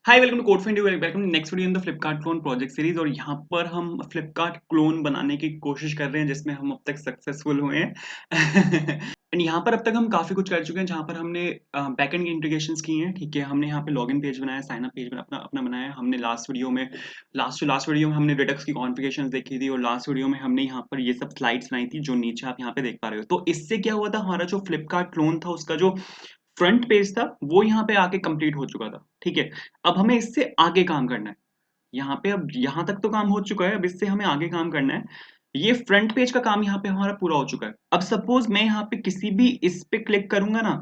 Hi welcome to code find you welcome to next video in the Flipkart clone project series. और यहाँ पर हम Flipkart clone बनाने की कोशिश कर रहे हैं जिसमें हम अब तक सक्सेसफुल हुए हैं। एंड यहाँ पर अब तक हम काफी कुछ कर चुके हैं जहाँ पर हमने बैकएंड की इंटीग्रेशंस की हैं। ठीक है, हमने यहाँ पे लॉगिन पेज बनाया, साइन अप पेज अपना अपना बनाया है। हमने लास्ट वीडियो में हमने रिडक्स की कॉन्फ़िगरेशंस देखी थी, और लास्ट वीडियो में हमने यहाँ पर ये सब स्लाइड्स बनाई थी जो नीचे आप यहाँ पे देख पा रहे हो। तो इससे क्या हुआ था, हमारा जो फ्लिपकार्ट क्लोन था उसका जो फ्रंट पेज था वो यहाँ पे आके कंप्लीट हो चुका था। ठीक है, अब हमें इससे आगे काम करना है। यहाँ पे अब यहाँ तक तो काम हो चुका है, अब इससे हमें आगे काम करना है। ये फ्रंट पेज का काम यहाँ पे हमारा पूरा हो चुका है। अब सपोज मैं यहाँ पे किसी भी इस पे क्लिक करूंगा ना,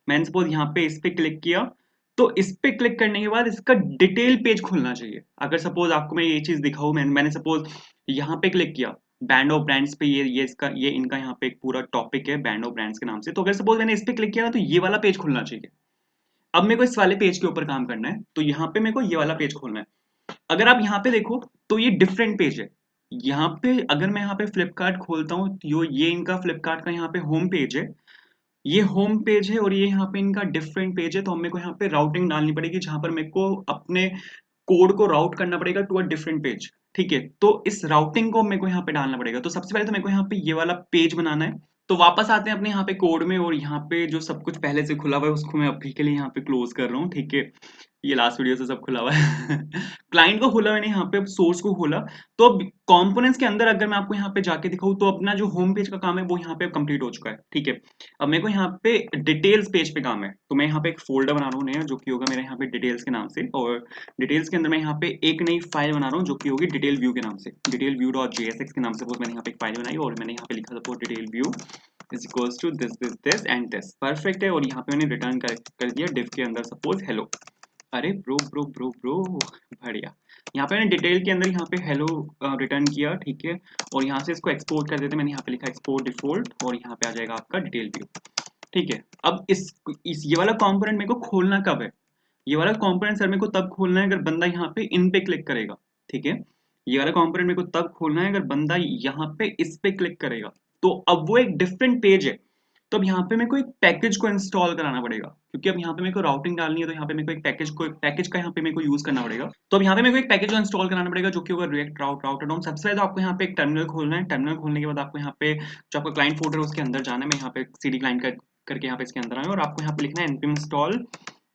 मैंने सपोज यहाँ पे इस पे क्लिक किया, तो इस पे क्लिक करने के बाद इसका डिटेल पेज खुलना चाहिए। अगर सपोज आपको मैं ये चीज दिखाऊं, मैंने सपोज यहाँ पे क्लिक किया बैंड ऑफ ब्रांड्स पे, ये इनका यहाँ पे एक पूरा टॉपिक है बैंड ऑफ ब्रांड्स के नाम से। तो अगर सपोज मैंने इस पे क्लिक किया ना, तो ये वाला पेज खुलना चाहिए। अब मेरे को इस वाले पेज के ऊपर काम करना है, तो यहाँ पे मेरे को ये वाला पेज खोलना है। अगर आप यहाँ पे देखो तो ये डिफरेंट पेज है। यहाँ पे अगर मैं यहाँ पे फ्लिपकार्ट खोलता हूँ तो ये इनका फ्लिपकार्ट का यहाँ पे होम पेज है। ये होम पेज है और ये यहाँ पे इनका डिफरेंट पेज है। तो मेरे को यहाँ पे राउटिंग डालनी पड़ेगी जहां पर मेरे को अपने कोड को राउट करना पड़ेगा टू अ डिफरेंट पेज। ठीक है, तो इस राउटिंग को मेरे को यहाँ पे डालना पड़ेगा। तो सबसे पहले तो मेरे को यहाँ पे ये वाला पेज बनाना है। तो वापस आते हैं अपने यहाँ पे कोड में, और यहाँ पे जो सब कुछ पहले से खुला हुआ है उसको मैं अभी के लिए यहाँ पे क्लोज कर रहा हूँ। ठीक है, ये लास्ट वीडियो से सब खुला हुआ है। क्लाइंट को खोला मैंने, यहाँ पे सोर्स को खोला। तो अब कंपोनेंट्स के अंदर अगर मैं आपको यहाँ पे जाके दिखाऊं तो अपना जो होम पेज का काम है वो यहाँ पे कंप्लीट हो चुका है। ठीक है, अब मेरे को यहाँ पे डिटेल्स पेज पे काम है। तो मैं यहाँ पे एक फोल्डर बना रहा हूँ नया, जो कि होगा मेरे यहाँ पे डिटेल्स के नाम से। और डिटेल्स के अंदर मैं यहाँ पे एक नई फाइल बना रहा हूँ जो कि होगी डिटेल व्यू के नाम से, डिटेल व्यू डॉट जेएसएक्स के नाम से। मैंने यहाँ पे एक फाइल बनाई और मैंने यहाँ पे लिखा suppose detail view is equals to this this this and this. Perfect है। और यहाँ पे मैंने रिटर्न कर दिया डिव के अंदर सपोज हेलो। अरे ब्रो ब्रो ब्रो ब्रो, बढ़िया। यहाँ पे मैंने डिटेल के अंदर यहाँ पे हेलो रिटर्न किया। ठीक है, और यहाँ से इसको एक्सपोर्ट कर देते, मैंने यहाँ पे लिखा एक्सपोर्ट डिफॉल्ट, और यहाँ पे आ जाएगा आपका डिटेल व्यू। ठीक है, अब इस ये वाला कंपोनेंट मेरे को खोलना कब है? ये वाला कंपोनेंट सर मेरे को तब खोलना है अगर बंदा यहाँ पे इन पे क्लिक करेगा। ठीक है, ये वाला कंपोनेंट मेरे को तब खोलना है अगर बंदा यहाँ पे इस पे क्लिक करेगा। तो अब वो एक डिफरेंट पेज है। तो अब यहाँ पे मेरे को एक पैकेज को इंस्टॉल कराना पड़ेगा, क्योंकि अब यहाँ पे मेरे को राउटिंग डालनी है। तो यहाँ पे मेरे को एक पैकेज का यहाँ पे मेरे को यूज करना पड़ेगा। तो अब यहाँ पे मेरे को एक पैकेज को इंस्टॉल कराना पड़ेगा जो कि होगा रिएक्ट राउटर डॉम। सबसे पहले तो आपको यहाँ पे एक टर्मिनल खोलना है। टर्मिनल खोलने के बाद आपको यहाँ पे जो आपका क्लाइंट फोल्डर है उसके अंदर जाना है। मैं यहाँ पे सीडी क्लाइंट करके यहाँ पे इसके अंदर आया, और आपको यहाँ पे लिखना है npm install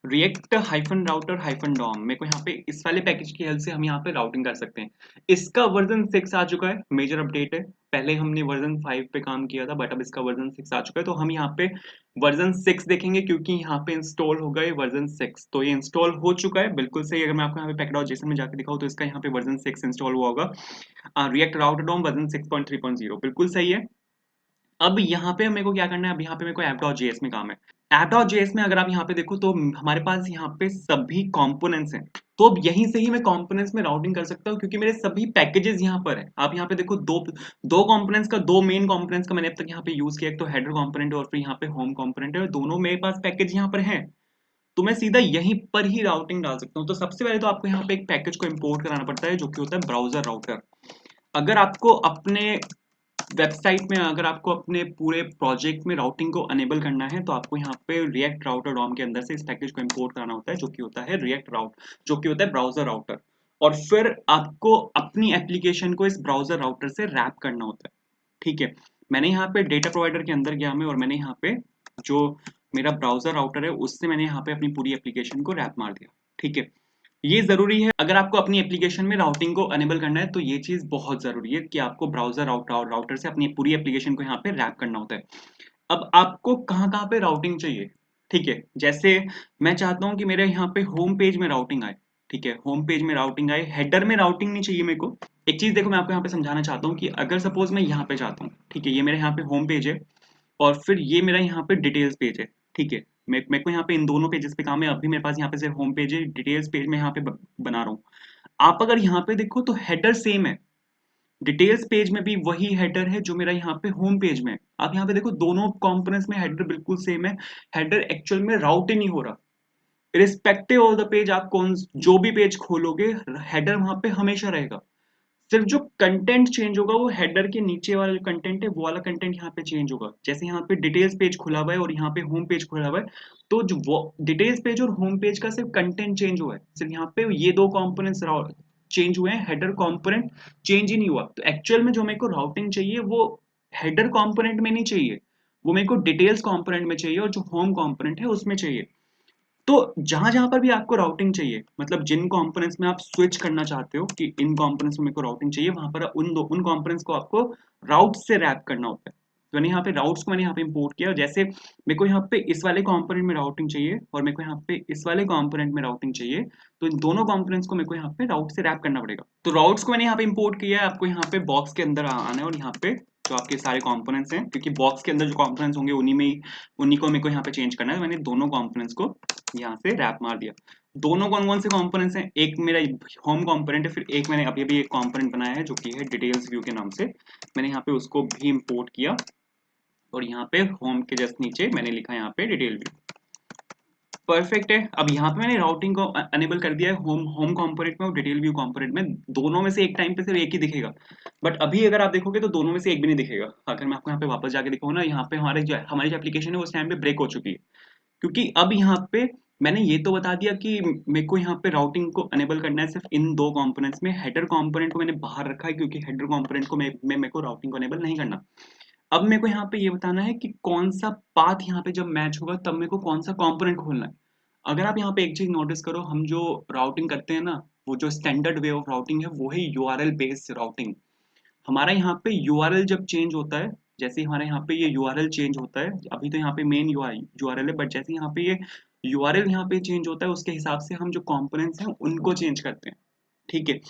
react hyphen router hyphen DOM. मेरे को यहाँ पे इस वाले पैकेज की हेल्प से हम यहाँ पे राउटिंग कर सकते हैं। इसका वर्जन 6 आ चुका है, मेजर अपडेट है। पहले हमने वर्जन 5 पे काम किया था, बट अब इसका वर्जन 6 आ चुका है। तो हम यहाँ पे वर्जन 6 देखेंगे, क्योंकि यहाँ पे इंस्टॉल हो गए वर्जन 6। तो ये इंस्टॉल हो चुका है, बिल्कुल सही। अगर मैं आपको यहाँ पे पैकेट.json में जाके दिखाऊँ तो इसका यहाँ पे वर्जन 6 इंस्टॉल हुआ होगा। रिएक्ट राउटर डॉम वर्जन 6.3.0 बिल्कुल सही है। अब यहाँ पे मेरे को क्या करना है, अब यहाँ पे मेरे को app.js में काम है। app.js में अगर आप यहाँ पे देखो तो हमारे पास यहाँ पे सभी कंपोनेंट्स हैं। तो अब यहीं से ही मैं कंपोनेंट्स में राउटिंग कर सकता हूँ, क्योंकि मेरे सभी पैकेजेस यहाँ पर है। आप यहाँ पे देखो दो दो कंपोनेंट्स का, दो मेन कंपोनेंट्स का मैंने अब तक यहाँ पे यूज किया। एक तो हेडर कंपोनेंट और फिर यहाँ पे होम कंपोनेंट है, और दोनों मेरे पास पैकेज यहाँ पर है। तो मैं सीधा यहीं पर ही राउटिंग डाल सकता हूँ। तो सबसे पहले तो आपको यहाँ पे एक पैकेज को इम्पोर्ट कराना पड़ता है जो कि होता है ब्राउजर राउटर। अगर आपको अपने वेबसाइट में, अगर आपको अपने पूरे प्रोजेक्ट में राउटिंग को अनेबल करना है, तो आपको यहाँ पे रिएक्ट राउटर डॉम के अंदर से इस पैकेज को इंपोर्ट कराना होता है जो कि होता है रिएक्ट राउट, जो कि होता है ब्राउजर राउटर। और फिर आपको अपनी एप्लीकेशन को इस ब्राउजर राउटर से रैप करना होता है। ठीक है, मैंने यहाँ पे डेटा प्रोवाइडर के अंदर गया मैं, और मैंने यहाँ पे जो मेरा ब्राउजर राउटर है उससे मैंने यहाँ पे अपनी पूरी एप्लीकेशन को रैप मार दिया। ठीक है, ये जरूरी है अगर आपको अपनी एप्लीकेशन में राउटिंग को अनेबल करना है, तो ये चीज बहुत जरूरी है कि आपको ब्राउजर राउटर से अपनी पूरी एप्लीकेशन को यहाँ पे रैप करना होता है। अब आपको कहाँ कहाँ पे राउटिंग चाहिए? ठीक है, जैसे मैं चाहता हूँ कि मेरे यहाँ पे होम पेज में राउटिंग आए। ठीक है, होम पेज में राउटिंग आए, हेडर में राउटिंग नहीं चाहिए मेरे को। एक चीज देखो, मैं आपको यहाँ पे समझाना चाहता हूँ कि अगर सपोज मैं यहाँ पे चाहता हूँ, ठीक है, ये मेरे यहाँ पे होम पेज है, और फिर ये मेरा यहाँ पे डिटेल्स पेज है। ठीक है, मेरे को यहाँ पे इन दोनों पेजेस पे काम है। अभी मेरे पास यहाँ पे सिर्फ होम पेज है, डिटेल्स पेज में यहाँ पे बना रहा हूँ। आप अगर यहाँ पे देखो तो हेडर सेम है, डिटेल्स पेज में भी वही हेडर है जो मेरा यहाँ पे होम पेज में है। आप यहाँ पे देखो दोनों कंपोनेंट्स में हेडर बिल्कुल सेम है। हेडर एक्चुअल में राउट ही नहीं हो रहा। रिस्पेक्टिव ऑफ द पेज, आप कौन जो भी पेज खोलोगे हेडर वहां पे हमेशा रहेगा। सिर्फ जो कंटेंट चेंज होगा वो हेडर के नीचे वाला जो कंटेंट है वो वाला कंटेंट यहाँ पे चेंज होगा। जैसे यहाँ पे डिटेल्स पेज खुला हुआ है और यहाँ पे होम पेज खुला हुआ है, तो जो वो डिटेल्स पेज और होम पेज का सिर्फ कंटेंट चेंज हुआ है, सिर्फ यहाँ पे ये दो कंपोनेंट्स चेंज हुए हैं, हेडर कंपोनेंट चेंज ही नहीं हुआ। तो एक्चुअल में जो मेरे को राउटिंग चाहिए वो हेडर कंपोनेंट में नहीं चाहिए, वो मेरे को डिटेल्स कंपोनेंट में चाहिए और जो होम कंपोनेंट है उसमें चाहिए। तो जहां-जहां पर भी आपको राउटिंग चाहिए, मतलब जिन कंपोनेंट्स में आप स्विच करना चाहते हो कि इन कंपोनेंट्स में मेरे को राउटिंग चाहिए, वहां पर उन कंपोनेंट्स को आपको राउट से रैप करना होता है। तो मैंने यहाँ पे राउट्स को मैंने यहाँ पे इंपोर्ट किया। जैसे मेरे को यहाँ पे इस वाले कंपोनेंट में राउटिंग चाहिए और मेरे को यहाँ पे इस वाले कंपोनेंट में राउटिंग चाहिए, तो इन दोनों कंपोनेंट्स को मेरे को यहाँ पे राउट से रैप करना पड़ेगा। तो राउट्स को मैंने यहाँ पे इंपोर्ट किया है, आपको यहाँ पे बॉक्स के अंदर आना है और यहाँ पे जो आपके सारे कंपोनेंट्स हैं, क्योंकि बॉक्स के अंदर जो कंपोनेंट्स होंगे उन्हीं को मेरे को यहाँ पे चेंज करना है। मैंने दोनों कंपोनेंट्स को यहाँ से रैप मार दिया। दोनों कौन कौन से कंपोनेंट्स हैं, एक मेरा होम कंपोनेंट है, फिर एक मैंने अभी अभी एक कंपोनेंट बनाया है जो कि है डिटेल्स व्यू के नाम से। मैंने यहाँ पे उसको भी इंपोर्ट किया और यहाँ पे होम के जस्ट नीचे मैंने लिखा यहाँ पे डिटेल व्यू। परफेक्ट है। अब यहाँ पे मैंने राउटिंग को अनेबल कर दिया है होम होम कंपोनेंट में और डिटेल व्यू कंपोनेंट में। दोनों में से एक टाइम पे सिर्फ एक ही दिखेगा, बट अभी अगर आप देखोगे तो दोनों में से एक भी नहीं दिखेगा। अगर मैं आपको यहाँ पे वापस जाके दिखाऊँ ना, यहाँ पे हमारी जो एप्लीकेशन है उस टाइम पे ब्रेक हो चुकी है, क्योंकि अब यहाँ पे मैंने ये तो बता दिया कि मेरे को यहाँ पे राउटिंग को अनेबल करना है सिर्फ इन दो कंपोनेंट्स में। हेडर कंपोनेंट को मैंने बाहर रखा है क्योंकि हेडर कंपोनेंट को मेरे को राउटिंग को अनेबल नहीं करना। अब मेरे को यहाँ पे ये बताना है कि कौन सा पाथ यहाँ पे जब मैच होगा तब मेरे को कौन सा कंपोनेंट खोलना है। अगर आप यहाँ पे एक चीज नोटिस करो, हम जो राउटिंग करते हैं ना, वो जो स्टैंडर्ड वे ऑफ राउटिंग है वो है यूआरएल बेस्ड राउटिंग। हमारा यहाँ पे यूआरएल जब चेंज होता है, जैसे हमारे यहाँ पे ये यूआरएल चेंज होता है, अभी तो यहाँ पे मेन यूआरएल है, बट जैसे यहाँ पे ये यूआरएल यहाँ पे चेंज होता है उसके हिसाब से हम जो कंपोनेंट्स हैं उनको चेंज करते हैं। ठीक है,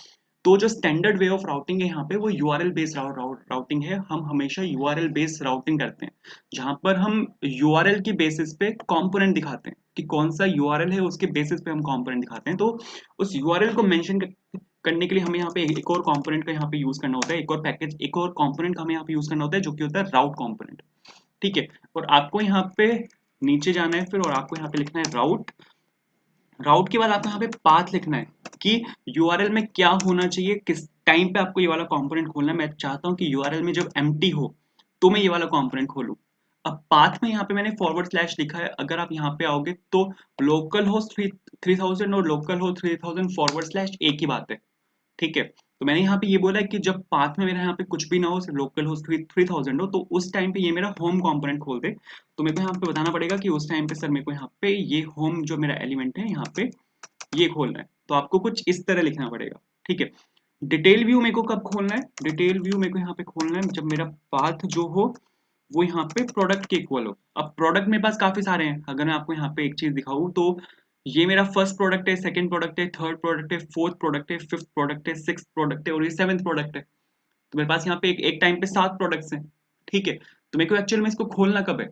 तो जो स्टैंडर्ड वे ऑफ राउटिंग है यहाँ पे वो यूआरएल बेस्ड राउटिंग है। हम हमेशा यूआरएल बेस्ड राउटिंग करते हैं, जहां पर हम यूआरएल की बेसिस पे कंपोनेंट दिखाते हैं कि कौन सा यूआरएल है, उसके बेसिस पे हम कंपोनेंट दिखाते हैं। तो उस यूआरएल को मेंशन करने के लिए हमें यहाँ पे एक और कंपोनेंट का यहाँ पे यूज करना होता है, एक और पैकेज, एक और कंपोनेंट का हमें यहाँ पे यूज करना होता है जो कि होता है राउट कंपोनेंट। ठीक है, और आपको यहाँ पे नीचे जाना है फिर, और आपको यहाँ पे लिखना है राउट। राउट के बाद आपको यहाँ पे पाथ लिखना है कि यूआरएल में क्या होना चाहिए, किस टाइम पे आपको ये वाला कंपोनेंट खोलना है। मैं चाहता हूँ कि यूआरएल में जब एम्प्टी हो तो मैं ये वाला कंपोनेंट खोलूँ। अब पाथ में यहाँ पे मैंने फॉरवर्ड स्लैश लिखा है। अगर आप यहाँ पे आओगे तो लोकल होस्ट 3000 और लोकल होस्ट 3000 फॉरवर्ड स्लैश एक ही बात है। ठीक है, तो मैंने यहाँ पे ये बोला है कि जब पाथ में मेरा यहाँ पे कुछ भी ना हो, सिर्फ लोकल होस्ट 3000 हो, तो उस टाइम पे ये मेरा होम कंपोनेंट खोल दे। तो मेरे को यहाँ पे बताना पड़ेगा कि उस टाइम पे सर मेरे को यहाँ पे ये होम जो मेरा एलिमेंट है यहाँ पे ये खोलना है। तो आपको कुछ इस तरह लिखना पड़ेगा। ठीक है, डिटेल व्यू मेरे को कब खोलना है, डिटेल व्यू मेरे को यहाँ पे खोलना है जब मेरा पाथ जो हो वो यहाँ पे प्रोडक्ट के इक्वल हो। अब प्रोडक्ट मेरे पास काफी सारे हैं, अगर मैं आपको यहाँ पे एक चीज दिखाऊं तो ये मेरा फर्स्ट प्रोडक्ट है, सेकंड प्रोडक्ट है, थर्ड प्रोडक्ट है, फोर्थ प्रोडक्ट है, फिफ्थ प्रोडक्ट है, सिक्स्थ प्रोडक्ट है और ये सेवंथ प्रोडक्ट है। तो मेरे पास यहाँ पे एक टाइम पे 7 प्रोडक्ट्स हैं। ठीक है, तो मेरे को एक्चुअल में इसको खोलना कब है,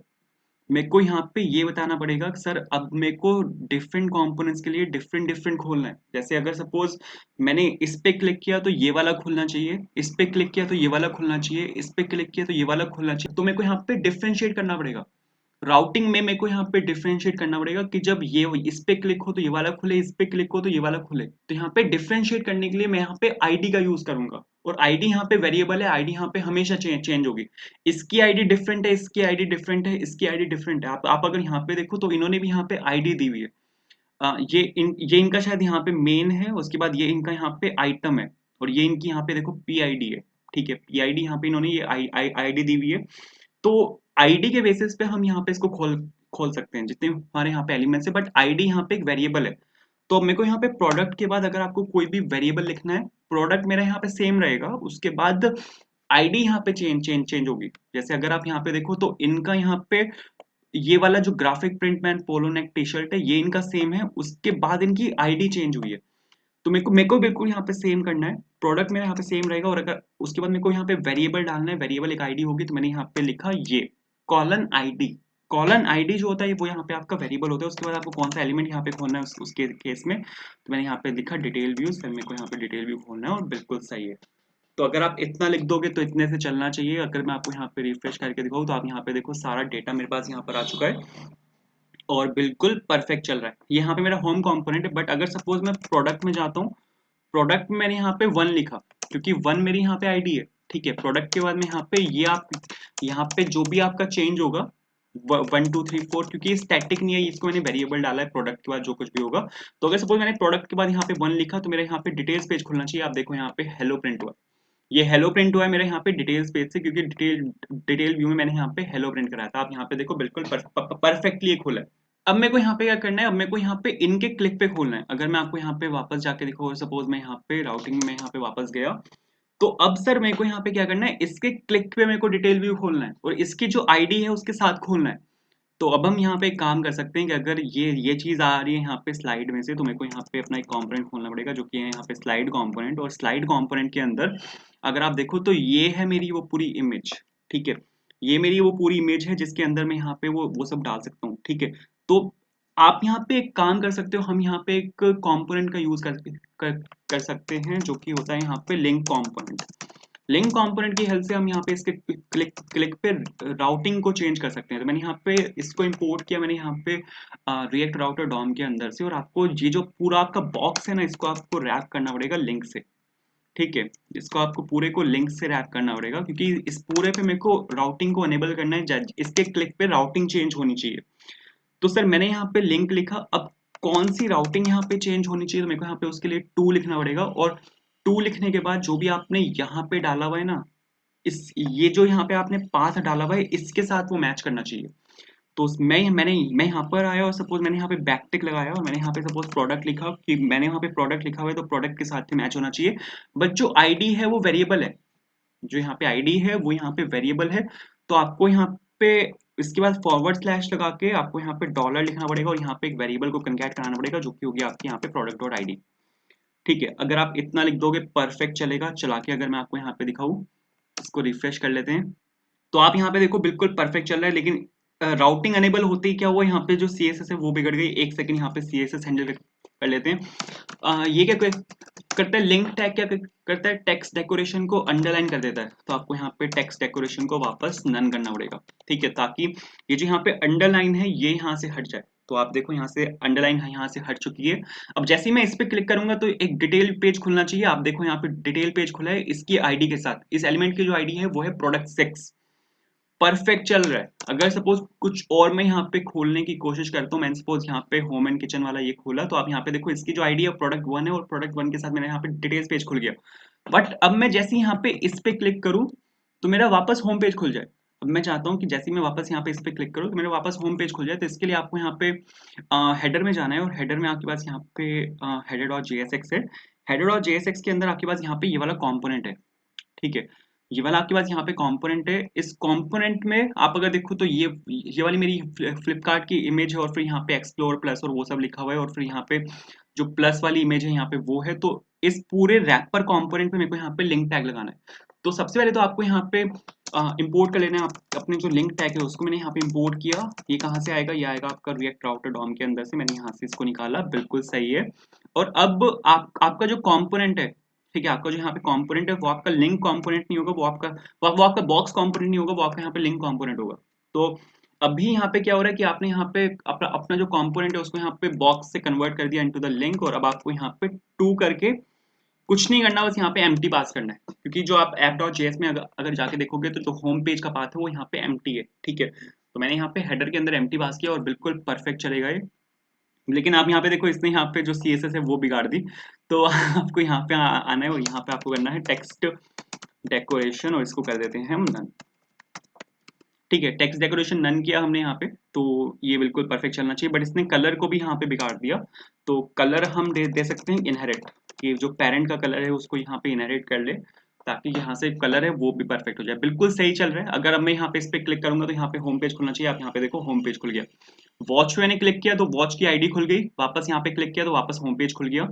मेरे को यहाँ पे ये बताना पड़ेगा कि सर अब मेरे को डिफरेंट कंपोनेंट्स के लिए डिफरेंट डिफरेंट खोलना है। जैसे अगर सपोज मैंने इस पे क्लिक किया तो ये वाला खुलना चाहिए, इस पे क्लिक किया तो ये वाला खुलना चाहिए, इस पे क्लिक किया तो ये वाला खुलना चाहिए, तो मेरे को यहाँ पे डिफरेंशिएट करना पड़ेगा। राउटिंग में मेरे को यहाँ पे डिफरेंशिएट करना पड़ेगा कि जब ये इस पे क्लिक हो तो ये वाला खुले, इस पे क्लिक हो तो ये वाला खुले। तो यहाँ पे डिफरेंशिएट करने के लिए मैं यहाँ पे आईडी का यूज करूंगा, और आईडी यहाँ पे वेरिएबल है, आईडी यहाँ पे हमेशा चेंज होगी। इसकी आईडी डिफरेंट है, इसकी आईडी डिफरेंट है, इसकी आईडी डिफरेंट है। आप अगर यहाँ पे देखो तो इन्होंने भी यहाँ पे आईडी दी हुई है। ये इनका शायद यहाँ पे मेन है, उसके बाद ये इनका यहाँ पे आइटम है, और ये इनकी यहाँ पे देखो पीआईडी है। ठीक है, पीआईडी यहाँ पे इन्होंने ये आईडी दी हुई है। तो आईडी के बेसिस पे हम यहाँ पे इसको खोल खोल सकते हैं जितने हमारे यहाँ पे एलिमेंट्स है, बट आईडी यहाँ पे एक वेरिएबल है। तो अब मेरे को यहाँ पे प्रोडक्ट के बाद अगर आपको कोई भी वेरिएबल लिखना है, प्रोडक्ट मेरा यहाँ पे सेम रहेगा, उसके बाद आईडी यहाँ पे चेंज होगी। जैसे अगर आप यहाँ पे देखो तो इनका यहाँ पे ये वाला जो ग्राफिक प्रिंट मैन पोलो नेक टी शर्ट है ये इनका सेम है, उसके बाद इनकी आईडी चेंज हुई है। तो मेरे को बिल्कुल यहाँ पे सेम करना है, प्रोडक्ट मेरा यहाँ पे सेम रहेगा, और अगर उसके बाद मेरे को यहाँ पे वेरिएबल डालना है, वेरिएबल एक आईडी होगी, तो मैंने यहाँ पे लिखा ये कॉलन आईडी। कॉलन आईडी जो होता है वो यहाँ पे आपका वेरिएबल होता है। उसके बाद आपको कौन सा एलिमेंट यहाँ पे खोलना है उसके केस में, तो मैंने यहाँ पे लिखा डिटेल व्यू, सर मेरे को यहाँ पे डिटेल व्यू खोलना है और बिल्कुल सही है। तो अगर आप इतना लिख दोगे तो इतने से चलना चाहिए। अगर मैं आपको यहाँ पे रिफ्रेश करके दिखाऊँ तो आप यहाँ पे देखो सारा डेटा मेरे पास यहाँ पर आ चुका है और बिल्कुल परफेक्ट चल रहा है। यहाँ पे मेरा होम कंपोनेंट है, बट अगर सपोज मैं प्रोडक्ट में जाता हूँ, प्रोडक्ट में मैंने यहाँ पे 1 लिखा, क्योंकि 1 मेरी यहाँ पे आईडी है, ठीक है। प्रोडक्ट के बाद में यहाँ पे ये आप यहाँ पे जो भी आपका चेंज होगा 1 2 3 4, क्योंकि ये स्टैटिक नहीं है, इसको मैंने वेरिएबल डाला है प्रोडक्ट के बाद जो कुछ भी होगा। तो अगर सपोज मैंने प्रोडक्ट के बाद यहाँ पे 1 लिखा तो मेरा यहाँ पे डिटेल्स पेज खुलना चाहिए। आप देखो यहाँ पे हेलो प्रिंट हुआ, ये हेलो प्रिंट हुआ है मेरे यहाँ पे डिटेल्स पेज से, क्योंकि डिटेल व्यू में मैंने यहाँ पे हेलो प्रिंट कराया था। आप यहाँ पे देखो बिल्कुल परफेक्टली खुला है। अब मेरे को यहाँ पे क्या करना है, अब मेरे को यहाँ पे इनके क्लिक पे खोलना है। अगर मैं आपको यहाँ पे वापस जाके दिखाऊँ, सपोज मैं यहाँ पे राउटिंग में यहाँ पे वापस गया, तो अब सर मेरे को यहाँ पे क्या करना है, इसके क्लिक पे मेरे को डिटेल व्यू खोलना है और इसकी जो आईडी है उसके साथ खोलना है। तो अब हम यहाँ पे एक काम कर सकते हैं कि अगर ये चीज आ रही है यहाँ पे स्लाइड में से, तो मेरे को यहाँ पे अपना एक कंपोनेंट खोलना पड़ेगा जो कि है यहाँ पे स्लाइड कंपोनेंट। और स्लाइड कंपोनेंट के अंदर अगर आप देखो तो ये है मेरी वो पूरी इमेज, ठीक है। ये मेरी वो पूरी इमेज है जिसके अंदर मैं यहाँ पे वो सब डाल सकता हूँ, ठीक है। तो आप यहाँ पे एक काम कर सकते हो, हम यहाँ पे एक कंपोनेंट का यूज कर सकते हैं जो कि होता है यहाँ पे लिंक कंपोनेंट। लिंक कंपोनेंट की हेल्प से हम यहाँ पे इसके क्लिक पे राउटिंग को चेंज कर सकते हैं। तो मैंने यहाँ पे इसको इंपोर्ट किया, मैंने यहाँ पे रिएक्ट राउटर डॉम के अंदर से, और आपको ये जो पूरा आपका बॉक्स है ना, इसको आपको रैप करना पड़ेगा लिंक से, ठीक है। इसको आपको पूरे को लिंक से रैप करना पड़ेगा, क्योंकि इस पूरे पे मेरे को राउटिंग को अनेबल करना है, इसके क्लिक पे राउटिंग चेंज होनी चाहिए। तो सर मैंने यहाँ पे लिंक लिखा, अब कौन सी राउटिंग यहाँ पे चेंज होनी चाहिए, तो मेरे को यहाँ पे उसके लिए 2 लिखना पड़ेगा। और 2 लिखने के बाद जो भी आपने यहाँ पे डाला हुआ है ना, इस ये जो यहाँ पे आपने पाथ डाला हुआ है इसके साथ वो मैच करना चाहिए। तो मैं यहाँ पर आया और सपोज मैंने यहाँ पे बैक टिक लगाया और मैंने यहाँ पे सपोज प्रोडक्ट लिखा, कि मैंने यहाँ पे प्रोडक्ट लिखा हुआ है तो प्रोडक्ट के साथ ही मैच होना चाहिए। बट जो आईडी है वो वेरिएबल है, जो यहाँ पे आईडी है वो यहाँ पे वेरिएबल है। तो आपको यहाँ पे इसके बाद फॉरवर्ड स्लैश लगा के आपको यहाँ पे डॉलर लिखना पड़ेगा और यहाँ पे एक वेरिएबल को कन्कैट कराना पड़ेगा जो कि होगी आपकी यहाँ पे प्रोडक्ट डॉट आईडी, ठीक है। अगर आप इतना लिख दोगे परफेक्ट चलेगा। चला के अगर मैं आपको यहाँ पे दिखाऊं, इसको रिफ्रेश कर लेते हैं, तो आप यहाँ पे देखो बिल्कुल परफेक्ट चल रहा है। लेकिन राउटिंग अनेबल होते ही क्या हुआ, यहाँ पे जो सीएसएस है वो बिगड़ गई। एक सेकंड यहाँ पे सीएसएस हैंडल कर लेते हैं। ये क्या करता है, लिंक टैग क्या करता है, टेक्स्ट डेकोरेशन को अंडरलाइन कर देता है। तो आपको यहाँ पे टेक्स्ट डेकोरेशन को वापस नन करना पड़ेगा, ठीक है, ताकि ये जो यहाँ पे अंडरलाइन है ये यहाँ से हट जाए। तो आप देखो यहाँ से अंडरलाइन यहाँ से हट चुकी है। अब जैसे ही मैं इस पे क्लिक करूंगा तो एक डिटेल पेज खुलना चाहिए। आप देखो यहाँ पे डिटेल पेज खुला है इसकी आईडी के साथ। इस एलिमेंट की जो आईडी है वो है प्रोडक्ट 6, परफेक्ट चल रहा है। अगर सपोज कुछ और मैं यहाँ पे खोलने की कोशिश करता हूँ, मैंने सपोज यहाँ पे होम एंड किचन वाला ये खोला, तो आप यहाँ पे देखो इसकी जो आईडी है प्रोडक्ट 1 है और प्रोडक्ट 1 के साथ मेरा यहाँ पे डिटेल्स पेज खुल गया। बट अब मैं जैसे ही यहाँ पे इस पे क्लिक करूँ तो मेरा वापस होम पेज खुल जाए। अब मैं चाहता हूँ कि जैसे ही मैं वापस यहाँ पे इस पे क्लिक करूँ तो मेरा वापस होम पेज खुल जाए। तो इसके लिए आपको यहाँ पे हेडर में जाना है और हेडर में आपके पास यहाँ पे हेडर डॉट जेएसएक्स है। हेडर डॉट जेएसएक्स के अंदर आपके पास यहाँ पे ये वाला कॉम्पोनेंट है, ठीक है। ये वाला आपके पास यहाँ पे कंपोनेंट है। इस कंपोनेंट में आप अगर देखो तो ये वाली मेरी फ्लिपकार्ट की इमेज है और फिर यहाँ पे एक्सप्लोर प्लस और वो सब लिखा हुआ है और फिर यहाँ पे जो प्लस वाली इमेज है यहाँ पे वो है। तो इस पूरे रैपर कंपोनेंट पे मेरे को यहाँ पे लिंक टैग लगाना है। तो सबसे पहले तो आपको यहाँ पे इंपोर्ट कर लेना है। अपने जो लिंक टैग है उसको मैंने यहाँ पे इंपोर्ट किया। ये कहाँ से आएगा, ये आएगा आपका रिएक्ट राउटर डॉम के अंदर से। मैंने यहाँ से इसको निकाला, बिल्कुल सही है। और अब आपका जो कंपोनेंट है, ठीक है, आपका जो यहाँ पे कंपोनेंट है वो आपका लिंक कंपोनेंट नहीं होगा, वो आपका बॉक्स कंपोनेंट नहीं होगा, वो आपका यहाँ पे लिंक कंपोनेंट होगा। तो अभी यहाँ पे क्या हो रहा है कि आपने यहाँ पे अपना जो कंपोनेंट है उसको यहाँ पे बॉक्स से कन्वर्ट कर दिया इनटू द लिंक। और अब आपको यहाँ पे 2 करके कुछ नहीं करना, बस यहाँ पे एम्प्टी पास करना है। क्योंकि जो आप app.js में अगर जाके देखोगे तो जो होम पेज का पाथ है वो यहाँ पे एम्प्टी है, ठीक है। तो मैंने यहाँ पे हेडर के अंदर एम्प्टी पास किया और बिल्कुल परफेक्ट चलेगा ये। लेकिन आप यहाँ पे देखो इसने यहाँ पे जो CSS है वो बिगाड़ दी। तो आपको यहाँ पे आना है और यहाँ पे आपको करना है टेक्स्ट डेकोरेशन और इसको कर देते हैं हम नन, ठीक है। टेक्स्ट डेकोरेशन नन किया हमने यहाँ पे, तो ये बिल्कुल परफेक्ट चलना चाहिए। बट इसने कलर को भी यहाँ पे बिगाड़ दिया। तो कलर हम दे सकते हैं इनहेरिट, कि जो पेरेंट का कलर है उसको यहाँ पे इनहेरिट कर ले, ताकि यहाँ से कलर है वो भी परफेक्ट हो जाए। बिल्कुल सही चल रहा है। अगर अब मैं यहाँ पे इस पे क्लिक करूंगा तो यहाँ पे होम पेज खुलना चाहिए। आप यहाँ पे देखो होम पेज खुल गया। वॉच पे मैंने क्लिक किया तो वॉच की आईडी खुल गई, वापस यहाँ पे क्लिक किया तो वापस होम पेज खुल गया।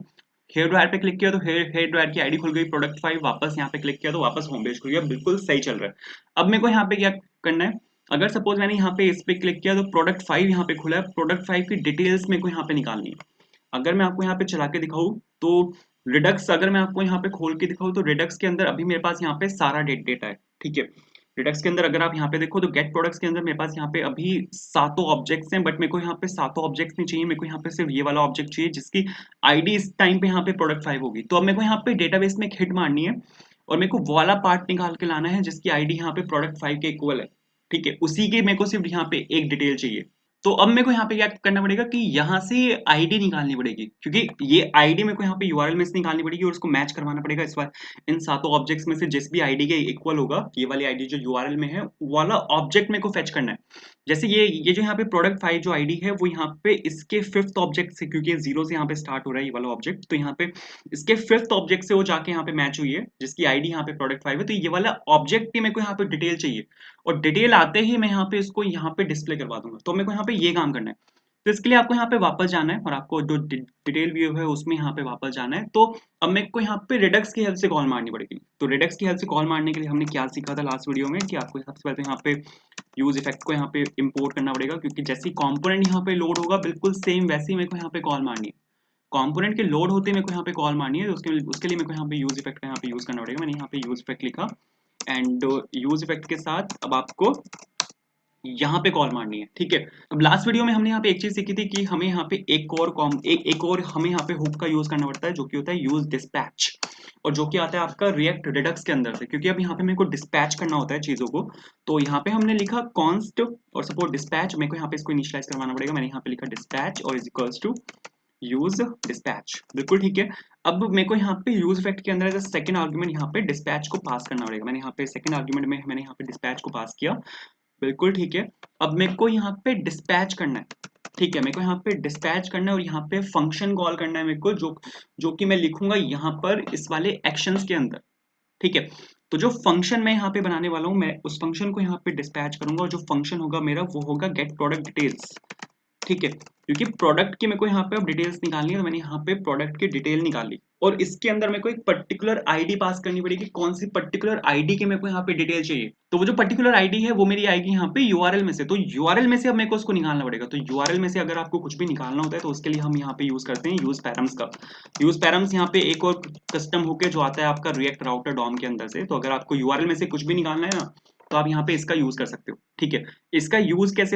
हेयर ड्रायर पे क्लिक किया तो हेयर ड्रायर की आईडी खुल गई प्रोडक्ट 5, वापस यहाँ पे क्लिक किया तो वापस होम पेज खुल गया। बिल्कुल सही चल रहा है। अब मेरे को यहाँ पे क्या करना है, अगर सपोज मैंने यहाँ पे इस पे क्लिक किया तो प्रोडक्ट 5 यहाँ पे खुला है, प्रोडक्ट 5 की डिटेल्स मेरे को यहाँ पे निकालनी है। अगर मैं आपको यहाँ पे चला के दिखाऊं तो रिडक्स, अगर मैं आपको यहाँ पे खोल के दिखाऊं तो रिडक्स के अंदर अभी मेरे पास यहाँ पे सारा डेटा है, ठीक है। रिडक्स के अंदर अगर आप यहाँ पे देखो तो गेट प्रोडक्ट्स के अंदर मेरे पास यहाँ पे अभी 7 ऑब्जेक्ट्स हैं। बट मेरे को यहाँ पे 7 ऑब्जेक्ट्स नहीं चाहिए, मेरे को यहाँ पे सिर्फ ये वाला ऑब्जेक्ट चाहिए जिसकी आईडी इस टाइम पे यहाँ पे प्रोडक्ट 5 होगी। तो अब मेरे को यहाँ पे डेटाबेस में एक हिट मारनी है और मेरे को वो वाला पार्ट निकाल के लाना है जिसकी आईडी यहाँ पे प्रोडक्ट 5 के इक्वल है, ठीक है, उसी की मेरे को सिर्फ यहाँ पे एक डिटेल चाहिए। तो अब मेरे को यहाँ पे क्या करना पड़ेगा कि यहाँ से आईडी निकालनी पड़ेगी, क्योंकि ये आईडी मेरे को यहाँ पे यूआरएल में से निकालनी पड़ेगी और उसको मैच करवाना पड़ेगा इस बार इन सातों ऑब्जेक्ट्स में से जिस भी आईडी के इक्वल होगा, ये वाली आईडी जो यूआरएल में है वो वाला ऑब्जेक्ट मेरे को फेच करना है। जैसे ये जो यहाँ पे प्रोडक्ट 5 जो आईडी है वो यहाँ पे इसके 5th ऑब्जेक्ट से, क्योंकि ये 0 से यहाँ पे स्टार्ट हो रहा है ये वाला ऑब्जेक्ट, तो यहाँ पे इसके 5th ऑब्जेक्ट से वो जाके यहाँ पे मैच हुई है जिसकी आईडी यहाँ पे प्रोडक्ट 5 है, तो ये वाला ऑब्जेक्ट ही मेरे को यहाँ पे डिटेल चाहिए और डिटेल आते ही मैं यहाँ पे इसको यहाँ पे डिस्प्ले करवा दूंगा। तो मेरे को यहाँ पे ये काम करना है। तो इसके लिए आपको यहाँ पे वापस जाना है और आपको जो डिटेल व्यू है उसमें यहाँ पे वापस जाना है। तो अब मेरे को यहाँ पे रिडक्स की हेल्प से कॉल मारनी पड़ेगी। तो रिडक्स की हेल्प से कॉल मारने के लिए हमने क्या सीखा था लास्ट वीडियो में कि आपको सबसे पहले यहाँ पे यूज इफेक्ट को यहाँ पे इंपोर्ट करना पड़ेगा, क्योंकि जैसे कंपोनेंट यहाँ पे लोड होगा बिल्कुल सेम वैसे ही मेरे को यहाँ पे कॉल मारनी है। कंपोनेंट के लोड होते मेरे को यहाँ पे कॉल मारनी है, तो उसके लिए मेरे को यहाँ पे यूज इफेक्ट का यहाँ पे यूज करना पड़ेगा। मैंने यहाँ पे यूज इफेक्ट लिखा एंड यूज इफेक्ट के साथ अब आपको यहाँ पे कॉल मारनी है, ठीक है। अब लास्ट वीडियो में हमने यहाँ पे एक चीज सीखी थी कि हमें यहाँ पे एक और हमें यहाँ पे हुक का यूज करना पड़ता है जो कि होता है यूज डिस्पैच, और जो कि आता है आपका रिएक्ट रिडक्स के अंदर से, क्योंकि अब यहाँ पे मेरे को डिस्पैच करना होता है चीजों को। तो यहाँ पे हमने लिखा कॉन्स्ट और सपोज डिस्पैच, मेरे को यहाँ पे इसको इनिशियलाइज करवाना पड़ेगा। मैंने यहाँ पे लिखा डिस्पैच और is equals to use dispatch, बिल्कुल ठीक है। अब मेरे को यहाँ पे यूज इफेक्ट के अंदर सेकंड आर्गुमेंट यहाँ पे डिस्पैच को पास करना पड़ेगा। मैंने यहाँ पे सेकंड आर्गुमेंट में मैंने यहाँ पे डिस्पैच को पास किया, बिल्कुल ठीक है। अब मेरे को यहाँ पे डिस्पैच करना है, ठीक है, मेरे को यहाँ पे डिस्पैच करना है और यहाँ पे फंक्शन कॉल करना है मेरे को, जो कि मैं लिखूंगा यहाँ पर इस वाले एक्शंस के अंदर, ठीक है। तो जो फंक्शन मैं यहाँ पे बनाने वाला हूँ मैं उस फंक्शन को यहाँ पे डिस्पैच करूंगा और जो फंक्शन होगा मेरा वो होगा गेट प्रोडक्ट डिटेल्स, ठीक है। क्योंकि प्रोडक्ट की मेरे को यहाँ पे अब डिटेल्स निकालनी है, तो मैंने यहाँ पे प्रोडक्ट की डिटेल निकाली और इसके अंदर मेरे को एक पर्टिकुलर आईडी पास करनी पड़ेगी। कौन सी पर्टिकुलर आईडी की मेरे को यहाँ पे डिटेल चाहिए, तो वो जो पर्टिकुलर आईडी है वो मेरी आएगी यहाँ पे यूआरएल में से। तो यूआरएल में से अब मेरे को उसको निकालना पड़ेगा। तो यूआरएल में से अगर आपको कुछ भी निकालना होता है तो उसके लिए हम यहाँ पे यूज करते हैं यूज पैरम्स का। यूज पैरम्स यहाँ पे एक और कस्टम होके जो आता है आपका रिएक्ट राउटर डॉम के अंदर से। तो अगर आपको यूआरएल में से कुछ भी निकालना है ना तो आप यहाँ पे इसका यूज कर सकते हो, ठीक है। इसका यूज कैसे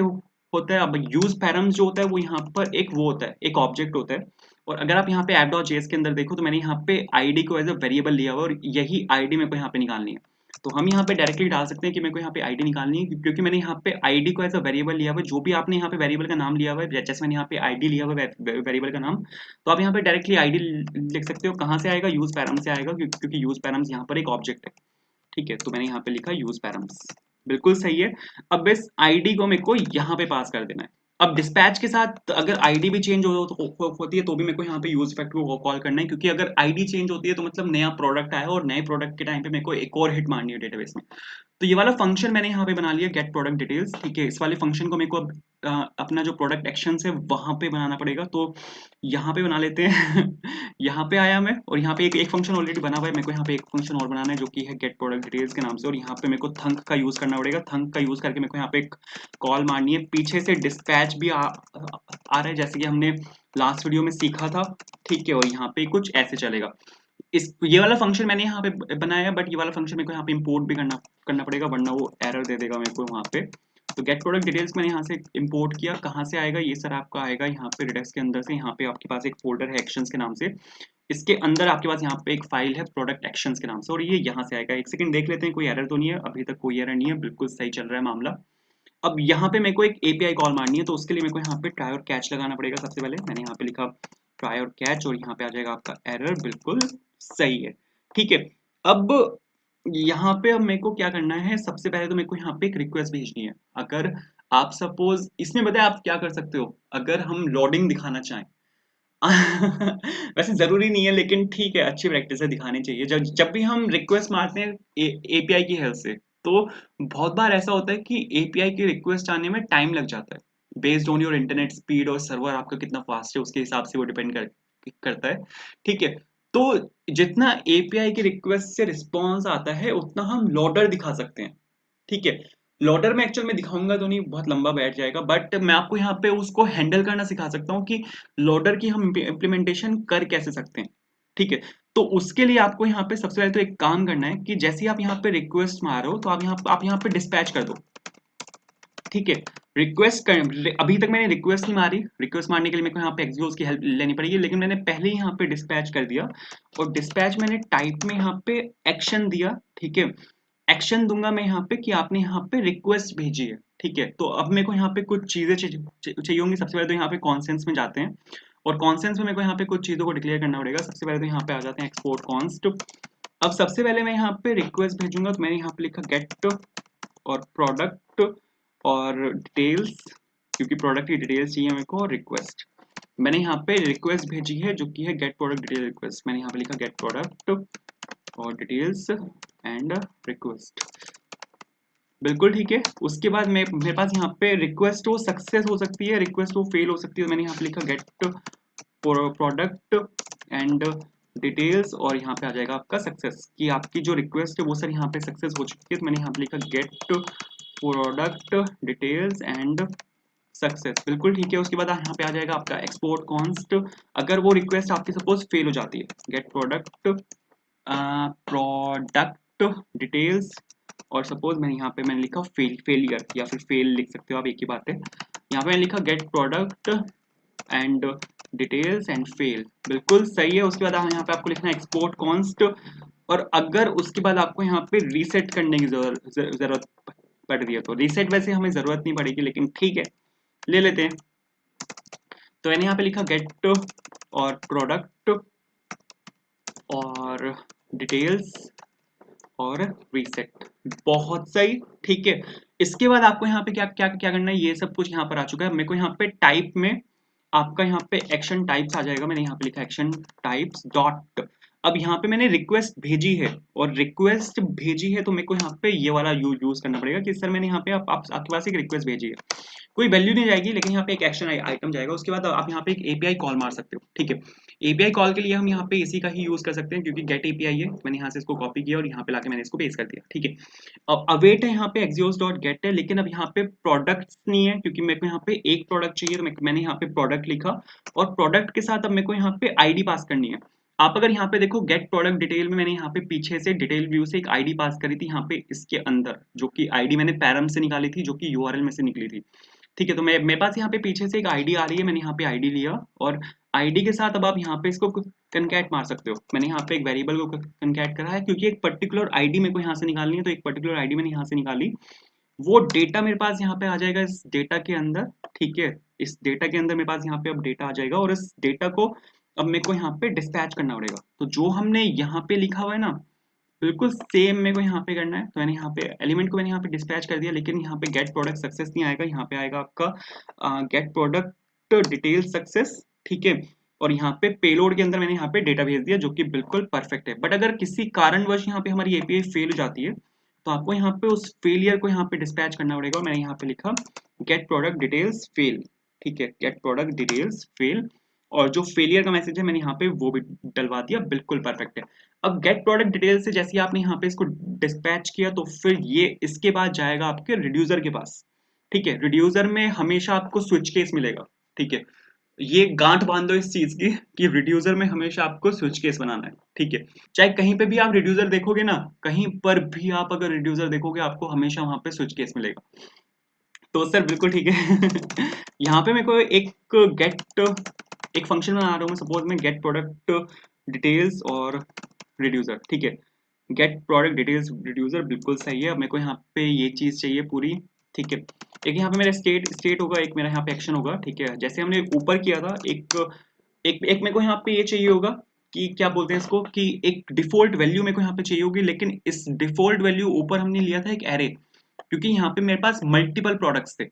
होता है, अब यूज पैरम्स जो होता है वो यहाँ पर एक वो होता है, एक ऑब्जेक्ट होता है। और अगर आप यहाँ पे app.js के अंदर देखो तो मैंने यहाँ पे आईडी को एज अ वेरिएबल लिया हुआ और यही आईडी मेरे को यहाँ पे निकालनी है। तो हम यहाँ पे डायरेक्टली डाल सकते हैं कि मेरे को यहाँ पे आईडी निकालनी है, क्योंकि मैंने यहाँ पे आईडी को एज अ वेरिएबल लिया हुआ है। जो भी आपने यहाँ पे वेरिएबल का नाम लिया हुआ है, जैसे मैंने यहाँ पे आईडी लिया हुआ है वेरिएबल का नाम, तो आप यहाँ पे डायरेक्टली आईडी लिख सकते हो। कहाँ से आएगा, यूज पैरम से आएगा, क्योंकि यूज पैरम्स यहाँ पर एक ऑब्जेक्ट है, ठीक है। तो मैंने यहाँ पे लिखा यूज पैरम्स, बिल्कुल सही है। अब इस आईडी को मेरे को यहाँ पे पास कर देना है। अब डिस्पैच के साथ अगर आईडी भी चेंज होती है तो भी मेरे को यहाँ पे यूज इफेक्ट को कॉल करना है, क्योंकि अगर आईडी चेंज होती है तो मतलब नया प्रोडक्ट आया और नए प्रोडक्ट के टाइम पे मेरे को एक और हिट मारनी है डेटाबेस में। तो ये वाला फंक्शन मैंने यहाँ पे बना लिया गेट प्रोडक्ट डिटेल्स, ठीक है। इस वाले फंक्शन को मेरे को अब अपना जो प्रोडक्ट एक्शन है वहां पे बनाना पड़ेगा। तो यहाँ पे बना लेते हैं यहाँ पे आया मैं और यहाँ पे एक फंक्शन ऑलरेडी बना हुआ है। मेरे को यहाँ पे एक फंक्शन और बनाना है जो कि है गेट प्रोडक्ट डिटेल्स के नाम से, और यहाँ पे मेरे को थंक का यूज करना पड़ेगा। थंक का यूज करके मेरे को यहाँ पे एक कॉल मारनी है। पीछे से डिस्पैच भी आ रहा है जैसे कि हमने लास्ट वीडियो में सीखा था, ठीक है। और यहाँ पे कुछ ऐसे चलेगा। इस ये वाला फंक्शन मैंने यहाँ पे बनाया है, बट ये वाला फंक्शन मेरे को यहाँ पे इंपोर्ट भी करना पड़ेगा, वरना वो एरर दे देगा मेरे को वहाँ पे। तो गेट प्रोडक्ट डिटेल्स मैंने यहाँ से इंपोर्ट किया। कहाँ से आएगा ये सर, आपका आएगा यहाँ पे रिडक्स के अंदर से। यहाँ पे आपके पास एक फोल्डर है एक्शंस के नाम से, इसके अंदर आपके पास यहाँ पे एक फाइल है प्रोडक्ट एक्शंस के नाम से, और ये यहाँ से आएगा। एक सेकंड देख लेते हैं कोई एरर तो नहीं है, अभी तक कोई एरर नहीं है, बिल्कुल सही चल रहा है मामला। अब यहाँ पे मेरे को एक एपीआई कॉल मारनी है, तो उसके लिए मेरे को यहाँ पे ट्राई और कैच लगाना पड़ेगा। सबसे पहले मैंने यहाँ पे लिखा ट्राई और कैच और यहाँ पे आ जाएगा आपका एरर, बिल्कुल सही है, ठीक है। अब यहाँ पे अब मेरे को क्या करना है, सबसे पहले तो मेरे को यहाँ पे एक रिक्वेस्ट भेजनी है। अगर आप सपोज इसमें बताए आप क्या कर सकते हो, अगर हम लोडिंग दिखाना चाहें वैसे जरूरी नहीं है लेकिन ठीक है, अच्छी प्रैक्टिस है, दिखानी चाहिए। जब जब भी हम रिक्वेस्ट मारते हैं एपीआई की हेल्प से, तो बहुत बार ऐसा होता है कि एपीआई की रिक्वेस्ट आने में टाइम लग जाता है। Based on your internet speed और सर्वर आपका कितना फास्ट है उसके हिसाब से वो डिपेंड करता है, ठीक है। तो जितना एपीआई की रिक्वेस्ट से रिस्पॉन्स आता है उतना हम लोडर दिखा सकते हैं, ठीक है। लोडर में एक्चुअल में दिखाऊंगा तो नहीं, बहुत लंबा बैठ जाएगा, बट मैं आपको यहाँ पे उसको हैंडल करना सिखा सकता हूँ कि लोडर की हम इम्प्लीमेंटेशन कर कैसे सकते हैं, ठीक है। तो उसके लिए आपको यहाँ पे सबसे पहले तो एक काम करना है कि जैसे ही आप यहाँ पे रिक्वेस्ट मारो तो आप यहाँ पे डिस्पैच कर दो, ठीक है। रिक्वेस्ट कर अभी तक मैंने रिक्वेस्ट नहीं मारी, रिक्वेस्ट मारने के लिए मेरे को यहाँ पे एक्सिक्यूट की हेल्प लेनी पड़ेगी, लेकिन मैंने पहले ही यहाँ पे डिस्पैच कर दिया और डिस्पैच मैंने टाइप में यहाँ पे एक्शन दिया, ठीक है। एक्शन दूंगा मैं यहाँ पे कि आपने यहाँ पे रिक्वेस्ट भेजी है, ठीक है। तो अब मेरे को यहाँ पे कुछ चीजें चाहिए होंगी। सबसे पहले तो यहाँ पे कॉन्सेंस में जाते हैं और कॉन्सेंस में मेरे को यहाँ पे कुछ चीजों को डिक्लेयर करना पड़ेगा। सबसे पहले तो यहाँ पे आ जाते हैं एक्सपोर्ट कॉन्स्ट। अब सबसे पहले मैं यहाँ पे रिक्वेस्ट भेजूंगा, तो मैंने यहाँ पे लिखा गेट और प्रोडक्ट और डिटेल्स, क्योंकि प्रोडक्ट की डिटेल्स चाहिए मेरे को, और रिक्वेस्ट। मैंने यहाँ पे रिक्वेस्ट भेजी है जो कि है गेट प्रोडक्ट डिटेल रिक्वेस्ट। मैंने यहाँ पे लिखा गेट प्रोडक्ट और डिटेल्स एंड रिक्वेस्ट, बिल्कुल ठीक है। उसके बाद मेरे पास यहाँ पे रिक्वेस्ट वो सक्सेस हो सकती है, रिक्वेस्ट वो फेल हो सकती है। मैंने यहाँ पे लिखा गेट प्रोडक्ट एंड डिटेल्स और यहाँ पे आ जाएगा आपका सक्सेस, कि आपकी जो रिक्वेस्ट है वो सर यहाँ पे सक्सेस हो चुकी है। तो मैंने यहाँ पे लिखा get product details and success, बिल्कुल ठीक है। उसके बाद यहाँ पे आ जाएगा आपका एक्सपोर्ट कॉन्स्ट। अगर वो रिक्वेस्ट आपकी सपोज फेल हो जाती है, गेट प्रोडक्ट डिटेल्स और सपोज मैंने लिखा फेलियर या फिर फेल लिख सकते हो आप, एक ही बात है। यहाँ पे मैंने लिखा get product and details and fail, बिल्कुल सही है। उसके बाद यहाँ पे आपको लिखना है एक्सपोर्ट कॉन्स्ट, और अगर उसके बाद आपको यहाँ पे रीसेट करने की जरूरत पड़ रही है तो रीसेट वैसे हमें जरूरत नहीं पड़ेगी, लेकिन ठीक है ले लेते हैं। तो मैंने यहाँ पे लिखा गेट और प्रोडक्ट और डिटेल्स और रीसेट, बहुत सही, ठीक है। इसके बाद आपको यहाँ पे क्या क्या क्या करना है, ये सब कुछ यहाँ पर आ चुका है। मेरे को यहाँ पे टाइप में आपका यहाँ पे एक्शन टाइप्स आ जाएगा। मैंने यहाँ पे लिखा एक्शन टाइप्स डॉट। अब यहाँ पे मैंने रिक्वेस्ट भेजी है और रिक्वेस्ट भेजी है तो मेरे को यहाँ पे ये वाला यूज करना पड़ेगा कि सर मैंने यहाँ पे आपके पास एक रिक्वेस्ट भेजी है। कोई वैल्यू नहीं जाएगी, लेकिन यहाँ पे एक एक्शन आइटम जाएगा। उसके बाद आप यहाँ पे एक एपीआई कॉल मार सकते हो, ठीक है। एपीआई कॉल के लिए हम यहाँ पे इसी का ही यूज कर सकते हैं, क्योंकि गेट एपीआई है। मैंने यहाँ से इसको कॉपी किया और यहाँ पे लाके मैंने इसको पेस्ट कर दिया, ठीक है। अब अवेट है यहाँ पे एक्सियोस डॉट गेट है, लेकिन अब यहाँ पे प्रोडक्ट्स नहीं है, क्योंकि मेरे को यहाँ पे एक प्रोडक्ट चाहिए। तो मैंने यहाँ पे प्रोडक्ट लिखा और प्रोडक्ट के साथ अब मेरे को यहाँ पे आईडी पास करनी है। आप अगर यहाँ पे देखो गेट प्रोडक्ट डिटेल में मैंने यहाँ पे पीछे से डिटेल व्यू से एक आईडी पास करी थी यहाँ पे इसके अंदर, जो कि आईडी मैंने पैरम से निकाली थी, जो कि यूआरएल में से निकली थी, ठीक है। तो मेरे पास यहाँ पे पीछे से एक आईडी आ रही है, मैंने यहाँ पे आईडी लिया और आईडी के साथ अब आप यहाँ पे इसको कनकैट मार सकते हो। मैंने यहाँ पे एक वेरिएबल को कनकैट करा है, क्योंकि एक पर्टिकुलर आईडी मेरे को यहाँ से निकालनी है। तो एक पर्टिकुलर आईडी मैंने यहाँ से निकाली, वो डेटा मेरे पास यहाँ पे आ जाएगा इस डेटा के अंदर, ठीक है। इस डेटा के अंदर मेरे पास यहाँ पे अब डेटा आ जाएगा और इस डेटा को अब मेरे को यहाँ पे डिस्पैच करना पड़ेगा। तो जो हमने यहाँ पे लिखा हुआ है ना, बिल्कुल सेम मेरे को यहाँ पे करना है। तो मैंने यहाँ पे एलिमेंट को मैंने यहाँ पे डिस्पैच कर दिया, लेकिन यहाँ पे गेट प्रोडक्ट सक्सेस नहीं आएगा, यहाँ पे आएगा आपका गेट प्रोडक्ट डिटेल सक्सेस, ठीक है। और यहाँ पे पेलोड के अंदर मैंने यहाँ पे डेटा भेज दिया, जो कि बिल्कुल परफेक्ट है। बट अगर किसी कारणवश यहाँ पे हमारी एपीआई फेल हो जाती है, तो आपको यहाँ पे उस फेलियर को यहाँ पे डिस्पैच करना पड़ेगा। और मैंने यहाँ पे लिखा गेट प्रोडक्ट डिटेल्स फेल, ठीक है, गेट प्रोडक्ट डिटेल्स फेल। और जो फेलियर का मैसेज है मैंने यहाँ पे वो भी डलवा दिया, बिल्कुल परफेक्ट है। अब गेट प्रोडक्ट डिटेल से जैसे आपने यहाँ पे इसको डिस्पैच किया, तो फिर ये इसके बाद जाएगा आपके रिड्यूसर के पास, ठीक है। रिड्यूसर में हमेशा आपको स्विच केस मिलेगा, ठीक है। ये गांठ बांध दो इस चीज की कि रिड्यूसर में हमेशा आपको स्विच केस बनाना है, ठीक है। चाहे कहीं पे भी आप रिड्यूसर देखोगे ना, कहीं पर भी आप अगर रिड्यूसर देखोगे आपको हमेशा वहां पे स्विच केस मिलेगा। तो सर बिल्कुल ठीक है। यहाँ पे मेरे को एक फंक्शन बना रहा हूँ मैं, सपोज में गेट प्रोडक्ट डिटेल्स और रिड्यूसर, ठीक है। गेट प्रोडक्ट डिटेल्स रिड्यूसर, बिल्कुल सही है। अब मेरे को यहाँ पे ये चीज चाहिए पूरी, ठीक है। एक यहाँ पे मेरा स्टेट होगा, एक मेरा यहाँ पे एक्शन होगा, ठीक है। जैसे हमने ऊपर किया था, एक मेरे को यहाँ पे ये चाहिए होगा कि क्या बोलते हैं इसको, कि एक डिफॉल्ट वैल्यू मेरे को यहाँ पे चाहिए होगी। लेकिन इस डिफॉल्ट वैल्यू ऊपर हमने लिया था एक एरे, क्योंकि यहाँ पे मेरे पास मल्टीपल प्रोडक्ट्स थे,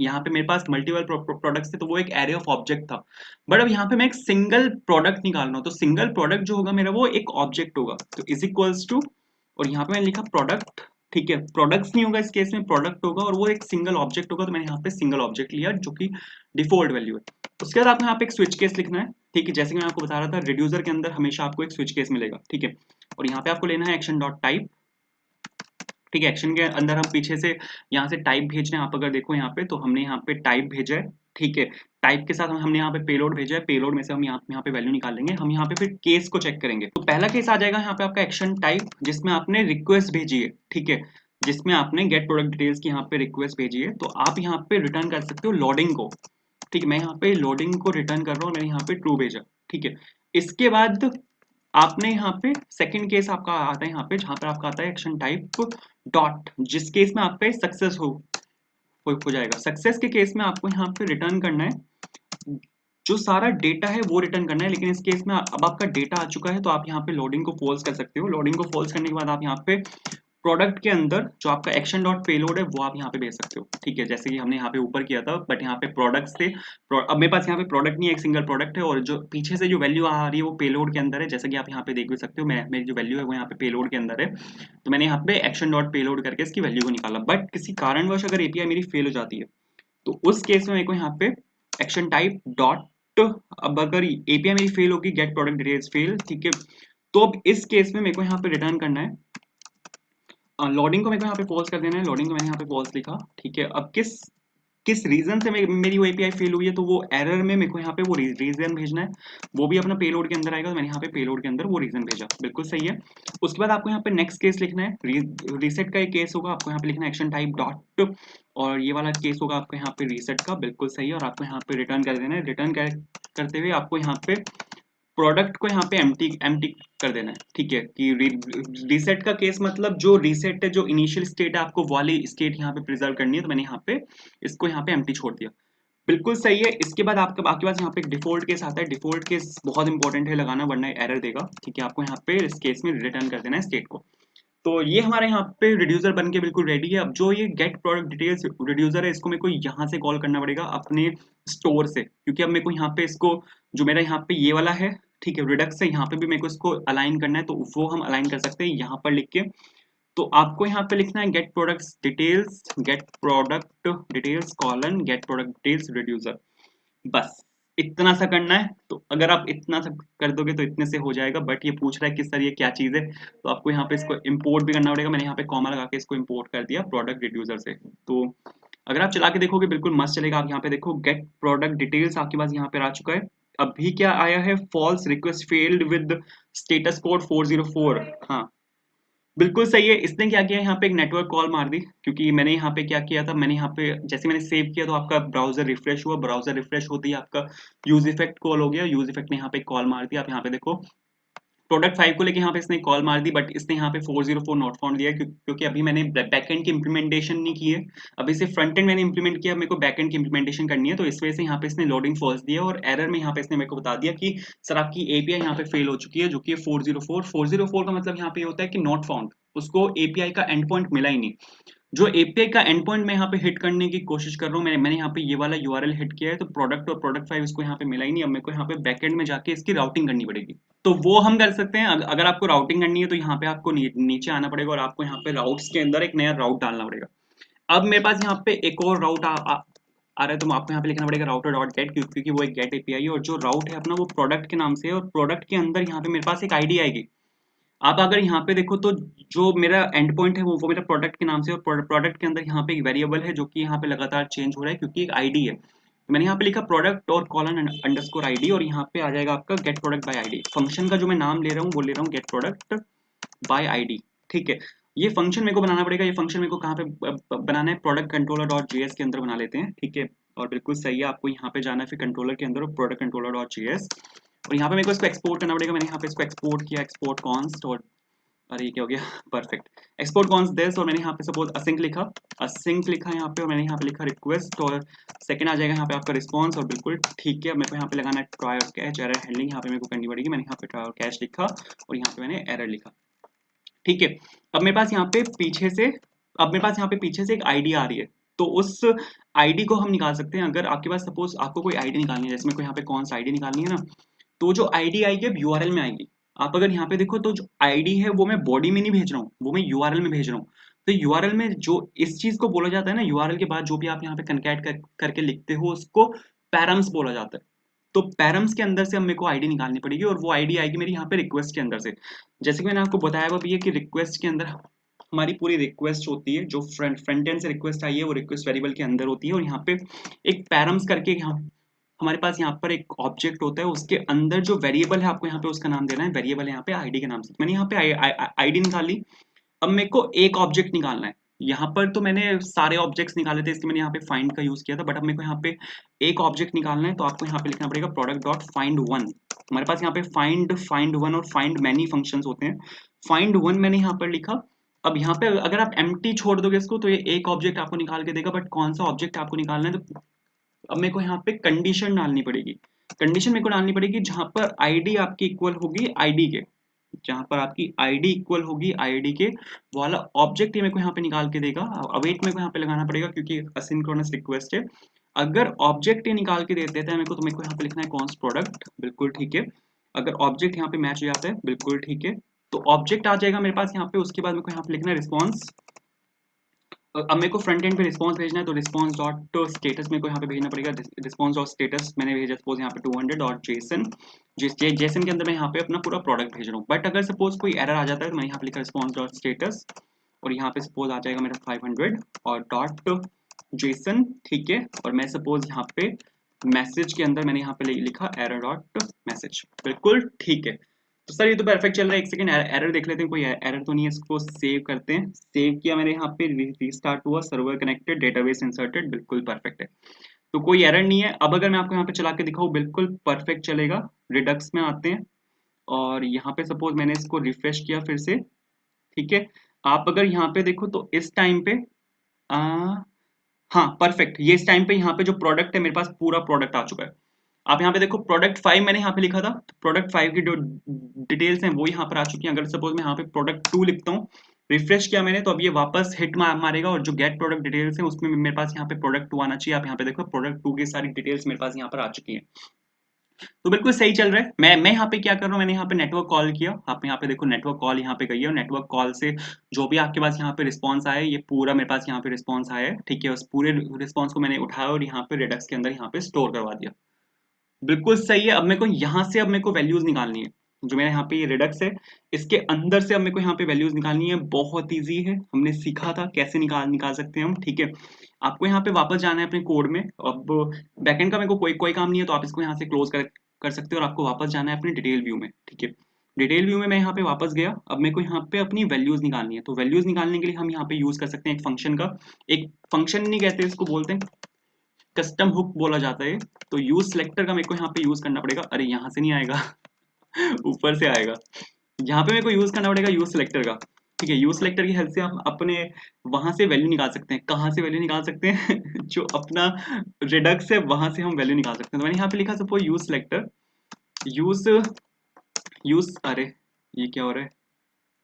यहाँ पे मेरे पास मल्टीपल प्रोडक्ट्स थे, तो वो एक एरे ऑफ ऑब्जेक्ट था। बट अब यहाँ पे मैं एक सिंगल प्रोडक्ट निकालना हूँ, तो सिंगल प्रोडक्ट जो होगा मेरा वो एक ऑब्जेक्ट होगा। तो इज इक्वल्स टू, और यहाँ पे मैंने लिखा प्रोडक्ट, ठीक है। प्रोडक्ट्स नहीं होगा इस केस में, प्रोडक्ट होगा और वो एक सिंगल ऑब्जेक्ट होगा। तो मैंने यहाँ पे सिंगल ऑब्जेक्ट लिया जो कि डिफॉल्ट वैल्यू है। उसके बाद आपको यहाँ पे एक स्विच केस लिखना है, ठीक है। जैसे कि मैं आपको बता रहा था, रिड्यूसर के अंदर हमेशा आपको एक स्विच केस मिलेगा, ठीक है। और यहाँ पे आपको लेना है एक्शन डॉट टाइप, ठीक है। एक्शन के अंदर हम पीछे से यहाँ से टाइप भेज रहे हैं। आप अगर देखो यहाँ पे, तो हमने यहाँ पे टाइप भेजा है, ठीक है। टाइप के साथ हमने यहाँ पे पेलोड भेजा है, पेलोड में से हम यहाँ पे वैल्यू निकाल लेंगे। हम यहाँ पे फिर केस को चेक करेंगे। तो पहला केस आ जाएगा यहाँ पे आपका एक्शन टाइप, जिसमें आपने रिक्वेस्ट भेजी है, ठीक है। जिसमें आपने गेट प्रोडक्ट डिटेल्स की यहाँ पे रिक्वेस्ट भेजी है, तो आप यहाँ पे रिटर्न कर सकते हो लोडिंग को। ठीक है, मैं यहाँ पे लोडिंग को रिटर्न कर रहा हूँ, मैंने यहाँ पे ट्रू भेजा। ठीक है, इसके बाद आपने यहाँ पे सेकंड केस आपका आता है यहाँ पे, जहाँ पे आपका आता है एक्शन टाइप डॉट, जिस केस में आपका सक्सेस हो जाएगा। सक्सेस के केस में आपको यहाँ पे रिटर्न करना है, जो सारा डेटा है वो रिटर्न करना है, लेकिन इस केस में अब आपका डेटा आ चुका है, तो आप यहाँ पे लोडिंग को फॉल्स कर सकते हो। लोडिंग को फॉल्स करने के बाद आप यहाँ पे प्रोडक्ट के अंदर जो आपका एक्शन डॉट पेलोड है वो आप यहाँ पे भेज सकते हो। ठीक है, जैसे कि हमने यहाँ पे ऊपर किया था, बट यहाँ पे प्रोडक्ट्स थे। अब मेरे पास यहाँ पे प्रोडक्ट नहीं है, एक सिंगल प्रोडक्ट है, और जो पीछे से जो वैल्यू आ रही है वो पेलोड के अंदर है, जैसे कि आप यहाँ पे देख भी सकते हो। मेरी जो वैल्यू है वो यहाँ पे पेलोड के अंदर है, तो मैंने यहाँ पे एक्शन डॉट पेलोड करके इसकी वैल्यू को निकाला। बट किसी कारणवश अगर एपीआई मेरी फेल हो जाती है, तो उस केस में मेरे को यहाँ पे एक्शन टाइप डॉट, अब अगर एपीआई मेरी फेल होगी, गेट प्रोडक्ट डिटेल्स फेल, ठीक है, तो अब इस केस में मेरे को यहाँ पे रिटर्न करना है, लोडिंग को मेरे को यहाँ पे फॉल्स कर देना है। लोडिंग को मैंने यहाँ पे फॉल्स लिखा। ठीक है, अब किस किस रीजन से मेरी वो एपीआई फेल हुई है, तो वो एरर में मेरे को यहाँ पे वो रीजन भेजना है, वो भी अपना पेलोड के अंदर आएगा, तो मैंने यहाँ पे पेलोड के अंदर वो रीजन भेजा। बिल्कुल सही है। उसके बाद आपको यहाँ पे नेक्स्ट केस लिखना है, रीसेट का एक केस होगा, आपको यहाँ पे लिखना है एक्शन टाइप डॉट, और ये वाला केस होगा आपको यहाँ पे रीसेट का। बिल्कुल सही है, और आपको यहाँ पे रिटर्न कर देना है। रिटर्न करते हुए आपको यहाँ पे प्रोडक्ट को यहाँ पे एम्प्टी कर देना है। ठीक है, कि रीसेट का केस मतलब जो रीसेट है, जो इनिशियल स्टेट है, आपको वाली स्टेट यहाँ पे प्रिजर्व करनी है, तो मैंने यहाँ पे इसको यहाँ पे एम्प्टी छोड़ दिया। बिल्कुल सही है। इसके बाद आपके आपके पास यहाँ पे एक डिफॉल्ट केस आता है। डिफॉल्ट केस बहुत इंपॉर्टेंट है लगाना, वरना एरर देगा। ठीक है, आपको यहाँ पे इस केस में रिटर्न कर देना है स्टेट को। तो ये हमारे यहाँ पे रिड्यूसर बन के बिल्कुल रेडी है। अब जो ये गेट प्रोडक्ट डिटेल्स रिड्यूसर है, इसको मेरे को यहाँ से कॉल करना पड़ेगा अपने स्टोर से, क्योंकि अब मेरे को यहाँ पे इसको, जो मेरा यहाँ पे ये वाला है, ठीक है, रिडक्स है, यहाँ पे भी मेरे को इसको अलाइन करना है, तो वो हम अलाइन कर सकते हैं यहाँ पर लिख के। तो आपको यहाँ पे लिखना है get product details colon get product details reducer, बस इतना सा करना है। तो अगर आप इतना सा कर दोगे तो इतने से हो जाएगा। बट ये पूछ रहा है कि सर ये क्या चीज़ है, तो आपको यहाँ पे इसको इंपोर्ट भी करना पड़ेगा। मैंने यहाँ पे कॉमा लगा के इसको इंपोर्ट कर दिया प्रोडक्ट रिड्यूसर से। तो अगर आप चला के देखोगे बिल्कुल मस्त चलेगा। आप यहाँ पे देखो गेट प्रोडक्ट डिटेल्स आपके पास यहाँ पे आ चुका है। अभी क्या आया है, false request failed with status code 404। हाँ, बिल्कुल सही है। इसने क्या किया, यहाँ पे एक नेटवर्क कॉल मार दी, क्योंकि मैंने यहाँ पे क्या किया था, मैंने यहाँ पे जैसे मैंने सेव किया तो आपका ब्राउजर रिफ्रेश हुआ। ब्राउजर रिफ्रेश होते ही आपका यूज इफेक्ट कॉल हो गया। यूज इफेक्ट ने यहाँ पे कॉल मार दिया। आप यहाँ पे देखो प्रोडक्ट 5 को लेके यहाँ पे इसने कॉल मार दी, बट इसने यहाँ पे 404 नॉट फाउंड दिया, क्योंकि अभी मैंने बैकएंड की इंप्लीमेंटेशन नहीं की है। अभी सिर्फ फ्रंट एंड मैंने इंप्लीमेंट किया, मेरे को बैकएंड की इंप्लीमेंटेशन करनी है, तो इस वजह से यहाँ पे इसने लोडिंग फॉल्स दिया, और एरर में यहाँ पे इसने मेरे को बता दिया कि सर आपकी एपीआई यहाँ पे फेल हो चुकी है, जो कि 404 का मतलब यहाँ पे होता है कि नॉट फाउंड, उसको एपीआई का एंड पॉइंट मिला ही नहीं। जो एपीआई का एंड पॉइंट मैं यहाँ पे हिट करने की कोशिश कर रहा हूँ, मैंने यहाँ पे ये वाला यूआरएल हिट किया है, तो प्रोडक्ट और प्रोडक्ट 5 इसको यहाँ पे मिला ही नहीं। अब मेरे को यहाँ पे बैकएंड में जाके इसकी राउटिंग करनी पड़ेगी, तो वो हम कर सकते हैं। अगर आपको राउटिंग करनी है तो यहाँ पे आपको नीचे आना पड़ेगा, और आपको यहाँ पे राउट्स के अंदर एक नया राउट डालना पड़ेगा। अब मेरे पास यहाँ पे एक और राउट आ रहा है, तो आपको यहाँ पे लिखना पड़ेगा राउटर डॉट गेट, क्योंकि वो एक गेट एपीआई है, और जो राउट है अपना वो प्रोडक्ट के नाम से है, और प्रोडक्ट के अंदर यहाँ पे मेरे पास एक आईडी आएगी। आप अगर यहाँ पे देखो तो जो मेरा एंड पॉइंट है वो मेरा प्रोडक्ट के नाम से, और प्रोडक्ट के अंदर यहाँ पे एक वेरिएबल है जो कि यहाँ पे लगातार चेंज हो रहा है, क्योंकि एक आईडी है। तो मैंने यहाँ पे लिखा प्रोडक्ट और कॉलन अंडरस्कोर आईडी, और यहाँ पे आ जाएगा आपका get product by ID. Function का जो मैं नाम ले रहा हूँ वो ले रहा हूँ गेट प्रोडक्ट बाय आईडी। ठीक है, ये फंक्शन मेरे को बनाना पड़ेगा। ये फंक्शन मेरे को कहाँ पे बनाना है, प्रोडक्ट कंट्रोलर डॉट जेएस के अंदर बना लेते हैं। ठीक है, और बिल्कुल सही है, आपको यहाँ पे जाना है फिर कंट्रोलर के अंदर, प्रोडक्ट कंट्रोलर डॉट जेएस, और यहाँ पे मेरे को इसको एक्सपोर्ट करना पड़ेगा। मैंने यहाँ पे इसको एक्सपोर्ट किया, एक्सपोर्ट कॉन्स्ट, और अरे ये क्या हो गया, परफेक्ट, एक्सपोर्ट कॉन्स दिस, और मैंने यहाँ पे सपोज असिंक लिखा यहाँ पे, और मैंने यहाँ पे लिखा रिक्वेस्ट, और सेकंड आ जाएगा यहाँ पे आपका रिस्पॉन्स, और बिल्कुल ठीक है। मेरे को यहाँ पे लगाना है ट्राई और कैच, एरर हैंडलिंग यहाँ पे मेरे को करनी पड़ेगी। मैंने यहाँ पे ट्राई और कैच लिखा, और यहाँ पे मैंने एरर लिखा। ठीक है, अब मेरे पास यहाँ पे पीछे से एक आईडी आ रही है, तो उस आईडी को हम निकाल सकते हैं। अगर आपके पास सपोज आपको कोई आईडी निकालनी है, जैसे मेरे को यहाँ पे कौन सा आईडी निकालनी है ना, तो जो आईडी आएगी अब यूआरएल में आएगी। आप अगर यहाँ पे देखो तो जो आईडी है वो मैं बॉडी में नहीं भेज रहा हूँ, वो मैं यूआरएल में भेज रहा हूँ। तो यूआरएल में जो इस चीज को बोला जाता है ना, यूआरएल के बाद जो भी आप यहाँ पे कनकैट करके लिखते हो उसको पैरम्स बोला जाता है। तो पैरम्स के अंदर से अब मेरे को आईडी निकालनी पड़ेगी, और वो आईडी आएगी मेरी यहाँ पे रिक्वेस्ट के अंदर से। जैसे कि मैंने आपको बताया हुआ भी है कि रिक्वेस्ट के अंदर हमारी पूरी रिक्वेस्ट होती है, जो फ्रंट एंड से रिक्वेस्ट आई है वो रिक्वेस्ट वेरिएबल के अंदर होती है, और यहाँ पे एक पैरम्स करके यहाँ हमारे पास यहाँ पर एक ऑब्जेक्ट होता है, उसके अंदर जो वेरिएबल है आपको यहाँ पे उसका नाम देना है। वेरिएबल है यहाँ पे आईडी के नाम से। मैंने यहाँ पे आईडी निकाल ली। अब मेरे को एक ऑब्जेक्ट निकालना है, यहाँ पर तो मैंने सारे ऑब्जेक्ट्स निकाले थे, इसलिए मैंने यहाँ पे फाइंड का यूज किया था, बट अब मेरे को यहाँ पे एक ऑब्जेक्ट निकालना है, तो आपको यहाँ पे लिखना पड़ेगा प्रोडक्ट डॉट फाइंड वन। हमारे पास यहाँ पे फाइंड वन और फाइंड मैनी फंक्शंस होते हैं। फाइंड वन मैंने यहाँ पर लिखा। अब यहाँ पे अगर आप एम्प्टी छोड़ दोगे इसको, तो ये एक ऑब्जेक्ट आपको निकाल के देगा, बट कौन सा ऑब्जेक्ट आपको निकालना है, तो अब मेरे को यहाँ पे कंडीशन डालनी पड़ेगी। कंडीशन मेरे को डालनी पड़ेगी जहां पर आईडी आपकी इक्वल होगी आईडी के, जहां पर आपकी आईडी इक्वल होगी आईडी के, वो वाला ऑब्जेक्ट ही मेरे को यहाँ पे निकाल के देगा। अवेट मेरे को यहाँ पे लगाना पड़ेगा क्योंकि असिंक्रोनस रिक्वेस्ट है। अगर ऑब्जेक्ट ही निकाल के दे देता है मेरे को, तो मेरे को यहाँ पे लिखना है कॉन्स्ट प्रोडक्ट, बिल्कुल ठीक है। अगर ऑब्जेक्ट यहाँ पे मैच हो जाता है, बिल्कुल ठीक है, तो ऑब्जेक्ट आ जाएगा मेरे पास यहाँ पे। उसके बाद मेरे को यहाँ पे लिखना है रिस्पॉन्स। अब मेरे को फ्रंट एंड पे रिस्पांस भेजना है, तो रिस्पांस डॉट स्टेटस मेरे को यहाँ पे भेजना पड़ेगा। रिस्पांस डॉट स्टेटस मैंने भेजा सपोज यहाँ पे 200 डॉट जेसन, जेसन के अंदर मैं यहाँ पे अपना पूरा प्रोडक्ट भेज रहा हूँ। बट अगर सपोज कोई एरर आ जाता है, तो मैंने यहाँ पे लिखा रिस्पांस डॉट स्टेटस, और यहाँ पे सपोज आ जाएगा मेरा 500 और डॉट जेसन, ठीक है। और मैं सपोज यहाँ पे मैसेज के अंदर मैंने यहाँ पे लिखा एरर डॉट मैसेज, बिल्कुल ठीक है। तो सर ये तो परफेक्ट चल रहा है। एक सेकंड एरर देख लेते हैं, कोई एरर तो नहीं है। इसको सेव करते हैं। सेव किया मैंने, यहाँ पे रीस्टार्ट हुआ, सर्वर कनेक्टेड, डेटाबेस इंसर्टेड, बिल्कुल परफेक्ट है। तो कोई एरर नहीं है। अब अगर मैं आपको यहाँ पे चला के दिखाऊं, बिल्कुल परफेक्ट चलेगा। रिडक्स में आते हैं और यहाँ पे सपोज मैंने इसको रिफ्रेश किया फिर से, ठीक है। आप अगर यहाँ पे देखो तो इस टाइम पे हाँ परफेक्ट, ये इस टाइम पे यहाँ पे जो प्रोडक्ट है मेरे पास पूरा प्रोडक्ट आ चुका है। आप यहाँ पे देखो प्रोडक्ट 5 मैंने यहाँ पे लिखा था, प्रोडक्ट 5 की जो डिटेल्स हैं वो यहाँ पर आ चुकी हैं। अगर सपोज मैं यहाँ पे प्रोडक्ट 2 लिखता हूँ, रिफ्रेश किया मैंने, तो अब ये वापस हिट मारेगा, और जो गेट प्रोडक्ट डिटेल्स है उसमें मेरे पास यहाँ पे प्रोडक्ट 2 आना चाहिए। आप यहाँ पे देखो प्रोडक्ट 2 की सारी डिटेल्स मेरे पास यहाँ पर आ चुकी हैं। तो बिल्कुल सही चल रहा है। मैं यहाँ पे क्या कर रहा हूँ, मैंने यहाँ पे नेटवर्क कॉल किया। आप यहाँ पे देखो नेटवर्क कॉल यहाँ पे गई है, और नेटवर्क कॉल से जो भी आपके पास यहाँ पे रिस्पॉन्स आया, ये पूरा मेरे पास यहाँ पे रिस्पॉन्स आया है, ठीक है। उस पूरे रिस्पॉन्स को मैंने उठाया और यहाँ पे रिडक्स के अंदर यहाँ पे स्टोर करवा दिया, बिल्कुल सही है। अब मेरे को यहाँ से अब मेरे को वैल्यूज निकालनी है। जो मेरे यहाँ पे ये रिडक्स है, इसके अंदर से अब मेरे को यहाँ पे वैल्यूज निकालनी है। बहुत इजी है, हमने सीखा था कैसे निकाल सकते हैं हम, ठीक है। आपको यहाँ पे वापस जाना है अपने कोड में। अब बैकएंड का मेरे को कोई काम नहीं है, तो आप इसको यहाँ से क्लोज कर सकते हो, और आपको वापस जाना है अपने डिटेल व्यू में, ठीक है। डिटेल व्यू में मैं यहाँ पे वापस गया। अब मेरे को यहाँ पे अपनी वैल्यूज निकालनी है। तो वैल्यूज निकालने के लिए हम यहाँ पे यूज कर सकते हैं एक फंक्शन का। एक फंक्शन नहीं कहते इसको, बोलते हैं कस्टम हुक बोला जाता है। तो यूज सिलेक्टर का मेरे को यहाँ पे यूज करना पड़ेगा। अरे यहाँ से नहीं आएगा ऊपर से आएगा। यहाँ पे मेरे को यूज करना पड़ेगा यूज सिलेक्टर का, ठीक है। यूज सिलेक्टर की हेल्प से हम अपने वहां से वैल्यू निकाल सकते हैं। कहाँ से वैल्यू निकाल सकते हैं जो अपना रिडक्स है वहां से हम वैल्यू निकाल सकते हैं। तो मैंने यहाँ पे लिखा suppose use selector, use use अरे ये क्या हो रहा है,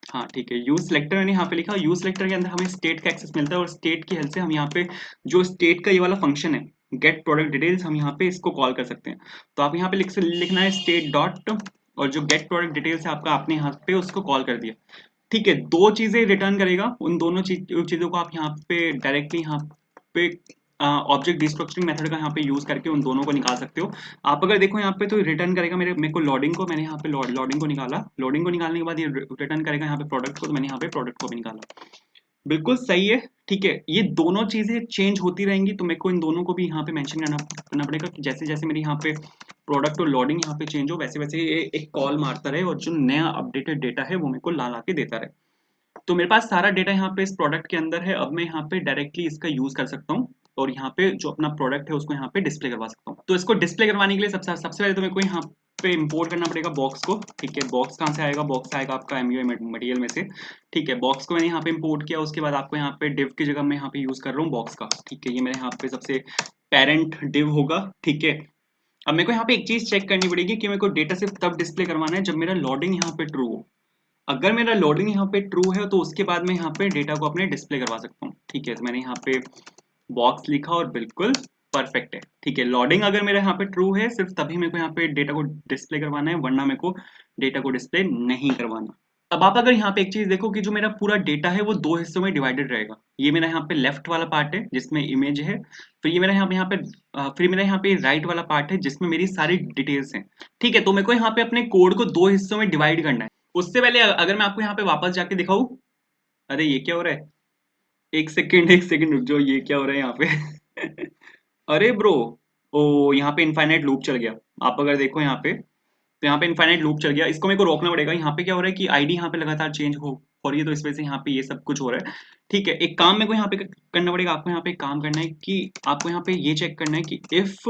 हाँ ठीक है। यूज सिलेक्टर मैंने यहाँ पे लिखा। यूज सिलेक्टर के अंदर हमें स्टेट का एक्सेस मिलता है, और स्टेट की हेल्प से हम यहाँ पे जो स्टेट का ये वाला फंक्शन है गेट प्रोडक्ट डिटेल्स, हम यहाँ पे इसको कॉल कर सकते हैं। तो आप यहाँ पे लिखना है स्टेट डॉट, और जो गेट प्रोडक्ट डिटेल्स है आपका, आपने यहाँ पे उसको कॉल कर दिया, ठीक है। दो चीजें रिटर्न करेगा। उन दोनों चीजों को आप यहाँ पे डायरेक्टली यहाँ पे ऑब्जेक्ट डिस्ट्रक्चरिंग मेथड का यहाँ पे यूज करके उन दोनों को निकाल सकते हो। आप अगर देखो यहाँ पे, तो रिटर्न करेगा मेरे को लोडिंग को। मैंने यहाँ पे लोडिंग को निकाला। लोडिंग को निकालने के बाद ये रिटर्न करेगा यहाँ पे प्रोडक्ट को। तो मैंने यहाँ पे प्रोडक्ट को भी निकाला, बिल्कुल सही है, ठीक है। ये दोनों चीजें चेंज होती रहेंगी, तो मेरे को इन दोनों को भी यहाँ पे मेंशन करना पड़ेगा कि जैसे जैसे मेरे यहाँ पे प्रोडक्ट और लोडिंग यहाँ पे चेंज हो, वैसे वैसे ये एक कॉल मारता रहे, और जो नया अपडेटेड डेटा है वो मेरे को ला के देता रहे। तो मेरे पास सारा डेटा यहाँ पे इस प्रोडक्ट के अंदर है। अब मैं यहाँ पे डायरेक्टली इसका यूज कर सकता हूँ, और यहाँ पे जो अपना प्रोडक्ट है उसको यहाँ पे डिस्प्ले करवा सकता हूँ। तो इसको डिस्प्ले करवाने के लिए सबसे पहले तो मेरे को यहाँ पे इंपोर्ट करना पड़ेगा बॉक्स को, ठीक है। बॉक्स कहाँ से आएगा, बॉक्स आएगा आपका एमयूआई मटेरियल में से, ठीक है। बॉक्स को मैंने यहाँ पे इंपोर्ट किया। उसके बाद आपको यहाँ पे डिव की जगह मैं यहाँ पे यूज कर रहा हूँ बॉक्स का, ठीक है। ये मेरे यहाँ पे सबसे पेरेंट डिव होगा, ठीक है। अब मेरे को यहाँ पे एक चीज चेक करनी पड़ेगी कि मेरे को डेटा सिर्फ तब डिस्प्ले करवाना है जब मेरा लोडिंग यहाँ पे ट्रू हो। अगर मेरा लोडिंग यहाँ पे ट्रू है, तो उसके बाद मैं यहाँ पे डेटा को अपने डिस्प्ले करवा सकता हूँ, ठीक है। तो मैंने यहाँ पे बॉक्स लिखा और बिल्कुल परफेक्ट है, ठीक है। लोडिंग अगर मेरा यहाँ पे ट्रू है, सिर्फ तभी मेरे को यहाँ पे डेटा को डिस्प्ले करवाना है, वरना मेरे को डेटा को डिस्प्ले नहीं करवाना। अब आप अगर यहाँ पे एक चीज देखो कि जो मेरा पूरा डेटा है वो दो हिस्सों में डिवाइडेड रहेगा। ये मेरा यहाँ पे लेफ्ट वाला पार्ट है जिसमें इमेज है, फिर ये मेरा फिर मेरा यहाँ पे राइट वाला पार्ट है जिसमें मेरी सारी डिटेल्स हैं, ठीक है। तो मेरे को यहाँ पे अपने कोड को दो हिस्सों में डिवाइड करना है। उससे पहले अगर मैं आपको यहाँ पे वापस जाके दिखाऊं, अरे ये क्या हो रहा है, एक सेकंड रुक जाओ, ये क्या हो रहा है यहाँ पे अरे ब्रो, ओ यहाँ पे इनफाइनाइट लूप चल गया। आप अगर देखो यहाँ पे, तो यहाँ पे इनफाइनाइट लूप चल गया। इसको मेरे को रोकना पड़ेगा। यहाँ पे क्या हो रहा है कि आईडी यहाँ पे लगातार चेंज फॉर ये, तो इस वजह से यहाँ पे ये सब कुछ हो रहा है। ठीक है, एक काम मेरे को यहाँ पे करना पड़ेगा, आपको यहाँ पे एक काम करना है कि आपको यहाँ पे ये चेक करना है कि इफ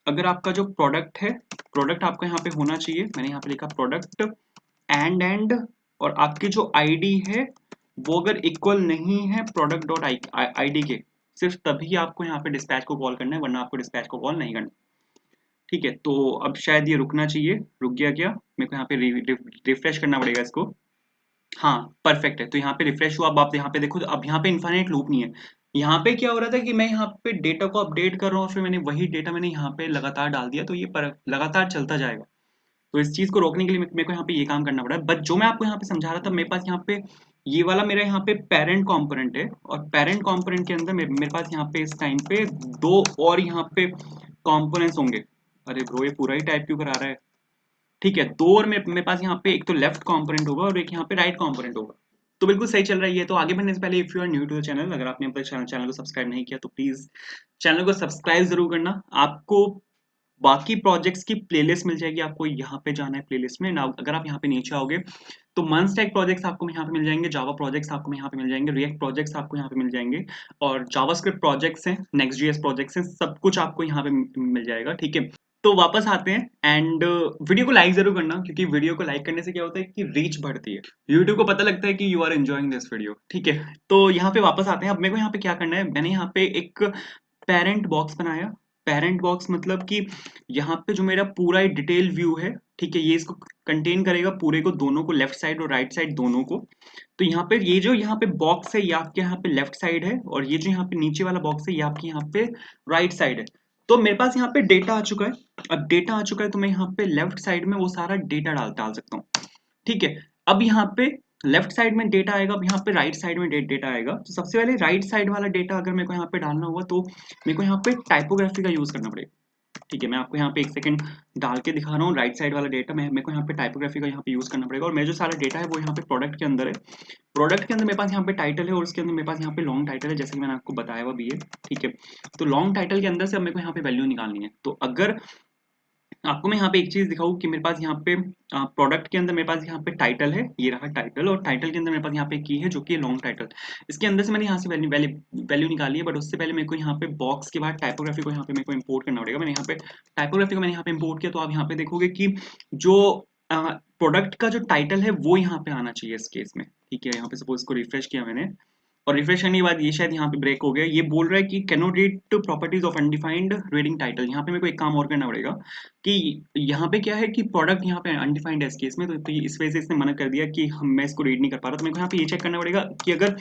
अगर आपका जो प्रोडक्ट है, प्रोडक्ट आपका यहाँ पे होना चाहिए, मैंने यहाँ पे लिखा प्रोडक्ट एंड और आपकी जो आईडी है वो अगर इक्वल नहीं है प्रोडक्ट डॉट आईडी के, सिर्फ तभी आपको यहाँ पे डिस्पैच को कॉल करना है, वरना आपको डिस्पैच को कॉल नहीं करना। ठीक है, तो अब शायद ये रुकना चाहिए, रुक गया क्या, मेरे को यहाँ पे रिफ्रेश करना पड़ेगा इसको। हाँ परफेक्ट है, तो यहाँ पे रिफ्रेश हुआ। अब आप यहाँ पे देखो, तो अब यहाँ पे इनफाइनाइट लूप नहीं है। यहाँ पे क्या हो रहा था कि मैं यहाँ पे डेटा को अपडेट कर रहा हूँ, फिर मैंने वही डेटा मैंने यहाँ पे लगातार डाल दिया, तो ये लगातार चलता जाएगा। तो इस चीज को रोकने के लिए मेरे को यहाँ पे ये काम करना पड़ा है। बट जो मैं आपको यहाँ पे समझा रहा था, मेरे पास यहाँ पे ये वाला मेरा यहाँ पे पेरेंट कंपोनेंट है, और पेरेंट कंपोनेंट के अंदर मेरे पास यहाँ पे इस टाइम पे दो और यहाँ पे कंपोनेंट्स होंगे। अरे ब्रो ये पूरा ही टाइप क्यों करा रहा है। ठीक है, दो और मेरे पास यहाँ पे एक तो लेफ्ट कंपोनेंट होगा और एक यहाँ पे राइट कंपोनेंट होगा। तो बिल्कुल सही चल रहा है ये। तो आगे बढ़ने से पहले, if you are new to the channel, अगर आपने अपने चैनल को सब्सक्राइब नहीं किया तो प्लीज चैनल को सब्सक्राइब जरूर करना। आपको बाकी प्रोजेक्ट्स की प्लेलिस्ट मिल जाएगी, आपको यहाँ पे जाना है प्लेलिस्ट में ना। अगर आप यहाँ पे नीचे आओगे तो मंस्टैक प्रोजेक्ट्स आपको यहाँ पे मिल जाएंगे, जावा प्रोजेक्ट्स आपको यहाँ पे मिल जाएंगे, रिएक्ट प्रोजेक्ट्स आपको यहाँ पे मिल जाएंगे, और जावास्क्रिप्ट प्रोजेक्ट्स हैं, नेक्स्ट जीएस प्रोजेक्ट्स हैं, सब कुछ आपको यहाँ पे मिल जाएगा। ठीक है, तो वापस आते हैं एंड वीडियो को लाइक जरूर करना, क्योंकि वीडियो को लाइक करने से क्या होता है कि रीच बढ़ती है, यूट्यूब को पता लगता है कि you are enjoying this video. ठीक है, तो यहाँ पे वापस आते हैं। अब मेरे को यहाँ पे क्या करना है, मैंने यहाँ पे एक पेरेंट बॉक्स बनाया। पेरेंट बॉक्स मतलब कि यहाँ पे जो मेरा पूरा एक डिटेल व्यू है, ठीक है, ये इसको कंटेन करेगा पूरे को, दोनों को, लेफ्ट साइड और राइट साइड दोनों को। तो यहाँ पे ये जो यहाँ पे बॉक्स है ये आपके यहाँ पे लेफ्ट साइड है, और ये जो यहाँ पे नीचे वाला बॉक्स है ये आपके यहाँ पे राइट साइड है। तो मेरे पास यहाँ पे डेटा आ चुका है। अब डेटा आ चुका है तो मैं यहाँ पे लेफ्ट साइड में वो सारा डेटा डाल सकता हूँ। ठीक है, अब यहाँ पे लेफ्ट साइड में डेटा आएगा, अब यहाँ पे राइट साइड में डेटा आएगा। तो सबसे पहले राइट साइड वाला डेटा अगर मेरे को यहाँ पे डालना होगा तो मेरे को यहाँ पे टाइपोग्राफी का यूज करना पड़ेगा। ठीक है, मैं आपको यहाँ पे एक सेकंड डाल के दिखा रहा हूँ राइट साइड वाला डेटा। मेरे को यहाँ पे टाइपोग्राफी का यहाँ पे यूज करना पड़ेगा, और मेरा जो सारा डेटा है वो यहाँ पे प्रोडक्ट के अंदर है। प्रोडक्ट के अंदर मेरे पास यहाँ पे टाइटल है, और उसके अंदर मेरे पास यहाँ पे लॉन्ग टाइटल है, जैसे कि मैंने आपको बताया हुआ भी है। ठीक है, तो लॉन्ग टाइटल के अंदर से अब मेरे को यहाँ पे वैल्यू निकालनी है। तो अगर आपको मैं यहाँ पे एक चीज दिखाऊं कि मेरे पास यहाँ पे प्रोडक्ट के अंदर मेरे पास यहाँ पे टाइटल है, ये रहा टाइटल, और टाइटल के अंदर मेरे पास यहाँ पे की है जो कि लॉन्ग टाइटल। इसके अंदर से मैंने यहाँ से वैल्यू निकाली है, बट उससे पहले मेरे को यहाँ पे बॉक्स के बाद टाइपोग्राफी को यहाँ पे मेरे को इंपोर्ट करना पड़ेगा। मैंने यहाँ पे टाइपोग्राफी को मैंने यहाँ पे इंपोर्ट किया, तो आप यहाँ पे देखोगे कि जो प्रोडक्ट का जो टाइटल है वो यहाँ पे आना चाहिए इस केस में। ठीक है, यहाँ पे सपोज इसको रिफ्रेश किया मैंने, और रिफ्रेश करने के बाद ये शायद यहाँ पे ब्रेक हो गया, ये बोल रहा है कि can not read properties of undefined reading title. यहाँ पे मेरे को एक काम और करना पड़ेगा कि यहाँ पे क्या है कि प्रोडक्ट यहाँ पे अनडिफाइंड है इस केस में, तो इस वजह से इसने मना कर दिया कि मैं इसको रीड नहीं कर पा रहा। तो मेरे को यहाँ पे ये चेक करना पड़ेगा कि अगर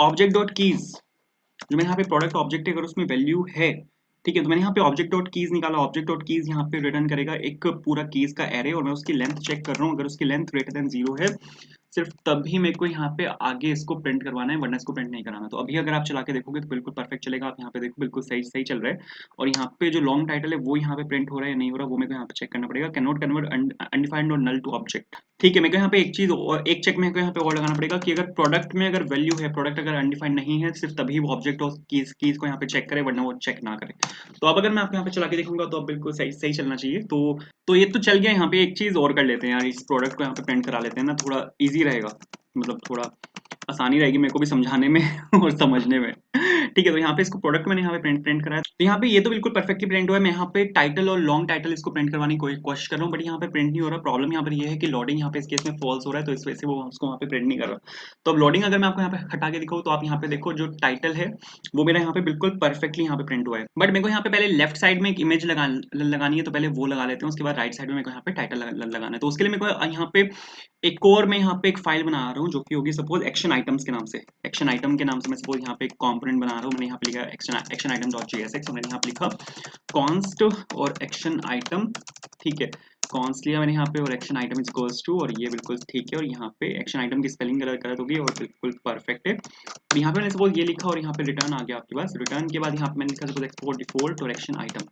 ऑब्जेक्ट डॉट कीज, जो मैंने यहाँ पे प्रोडक्ट ऑब्जेक्ट है, अगर उसमें वैल्यू है, ठीक है, तो मैंने यहाँ पे ऑब्जेक्ट डॉट कीज निकाला। ऑब्जेक्ट डॉट कीज यहाँ पे रिटर्न करेगा एक पूरा कीज का एरे, और मैं उसकी लेंथ चेक कर रहा हूँ, अगर उसकी लेंथ ग्रेटर देन 0 है सिर्फ तभी मेरे को यहाँ पे आगे इसको प्रिंट करवाना है, वरना इसको प्रिंट नहीं कराना। तो अभी अगर आप चला के देखोगे तो बिल्कुल परफेक्ट चलेगा। आप यहाँ पे देखो बिल्कुल सही सही चल रहा है, और यहाँ पे जो लॉन्ग टाइटल है वो यहाँ पे प्रिंट हो रहा है या नहीं हो रहा, वो मेरे को यहाँ पे चेक करना पड़ेगा। कैन नॉट कन्वर्ट अनडिफाइंड और नल टू ऑब्जेक्ट। ठीक है, मेरे को यहाँ पे एक चीज और एक चेक मेरे को यहाँ पे और लगाना पड़ेगा कि अगर प्रोडक्ट में अगर वैल्यू है, प्रोडक्ट अगर अनडिफाइंड नहीं है, सिर्फ तभी वो ऑब्जेक्ट और कीज को यहाँ पे चेक करे, वरना वो चेक ना करे। तो अब अगर मैं आपको यहाँ पे चला के देखूंगा तो अब बिल्कुल सही सही चलना चाहिए। तो ये तो चल गया। यहाँ पे एक चीज और कर लेते हैं यार, इस प्रोडक्ट को यहाँ पे प्रिंट करा लेते हैं ना, थोड़ा इजी रहेगा, मतलब थोड़ा आसानी रहेगी मेरे को भी समझाने में और समझने में। ठीक है, तो यहाँ पे इसको प्रोडक्ट मैंने यहाँ पे प्रिंट कराया, तो यहाँ पे ये तो बिल्कुल परफेक्टली प्रिंट हुआ है। मैं यहाँ पे टाइटल और लॉन्ग टाइटल इसको प्रिंट करवाने की कोशिश कर रहा हूँ, बट यहाँ पे प्रिंट नहीं हो रहा। प्रॉब्लम यहाँ पर ये है कि लोडिंग यहाँ पे इस केस में फॉल्स हो रहा है, तो इस वजह से वो उसको वहाँ पे प्रिंट नहीं कर रहा। तो अब लोडिंग अगर मैं आपको यहाँ पे हटा के दिखाऊँ तो आप यहाँ पे देखो जो टाइटल है वो मेरा यहाँ पे बिल्कुल परफेक्टली यहाँ पे प्रिंट हुआ है। बट मेरे को यहाँ पे पहले लेफ्ट साइड में एक इमेज लगानी है, तो पहले वो लगा लेते हैं, उसके बाद राइट साइड में मेरे को यहाँ पे टाइटल लगाना है। तो उसके लिए मेरे को यहाँ पे एक और मैं यहाँ पे एक फाइल बना रहा हूँ जो कि होगी सपोज एक्शन आइटम्स के नाम से। एक्शन आइटम के नाम से मैं सपोज यहाँ पे एक कंपोनेंट बना रहा हूँ। मैंने यहाँ पे लिखा एक्शन आइटम डॉट JSX, और मैंने यहाँ पे लिखा कॉन्स्ट और एक्शन आइटम। ठीक है, कॉन्स्ट लिया मैंने यहाँ पे, और action item is equals to, और ये बिल्कुल ठीक है, और यहाँ पे एक्शन आइटम की स्पेलिंग गलत होगी और बिल्कुल परफेक्ट है। अब यहाँ पे मैंने सपोज ये लिखा और यहाँ पे रिटर्न आ गया आपके पास। रिटर्न के बाद यहाँ पे मैंने लिखा सपोज एक्सपोर्ट डिफॉल्ट और एक्शन आइटम।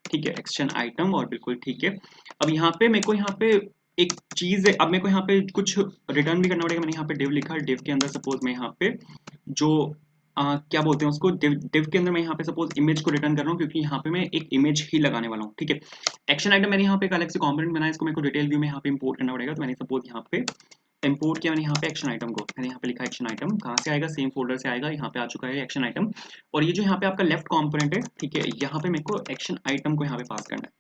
ठीक है, एक्शन आइटम, और बिल्कुल ठीक है। अब यहाँ पे मेरे को यहाँ पे एक चीज है, अब मेरे को यहाँ पे कुछ रिटर्न भी करना पड़ेगा। मैंने यहाँ पे डिव लिखा, डिव के अंदर सपोज मैं यहाँ पे जो क्या बोलते हैं उसको, डिव के अंदर मैं यहाँ पे सपोज इमेज को रिटर्न कर रहा हूँ, क्योंकि यहाँ पे मैं एक इमेज ही लगाने वाला हूँ। ठीक है, एक्शन आइटम मैंने यहाँ पे एक अलग से कंपोनेंट बनाया, इसको मेरे को डिटेल व्यू में यहाँ पे इंपोर्ट करना पड़ेगा। तो मैंने सपोज यहाँ पे इंपोर्ट किया मैंने यहाँ पे एक्शन आइटम को, मैंने यहाँ पे लिखा एक्शन आइटम, कहाँ से आएगा, सेम फोल्डर से आएगा, यहाँ पे आ चुका है एक्शन आइटम। और ये जो यहाँ पे आपका लेफ्ट कंपोनेंट है, ठीक है, यहाँ पे मेरे को एक्शन आइटम को यहाँ पे पास करना है।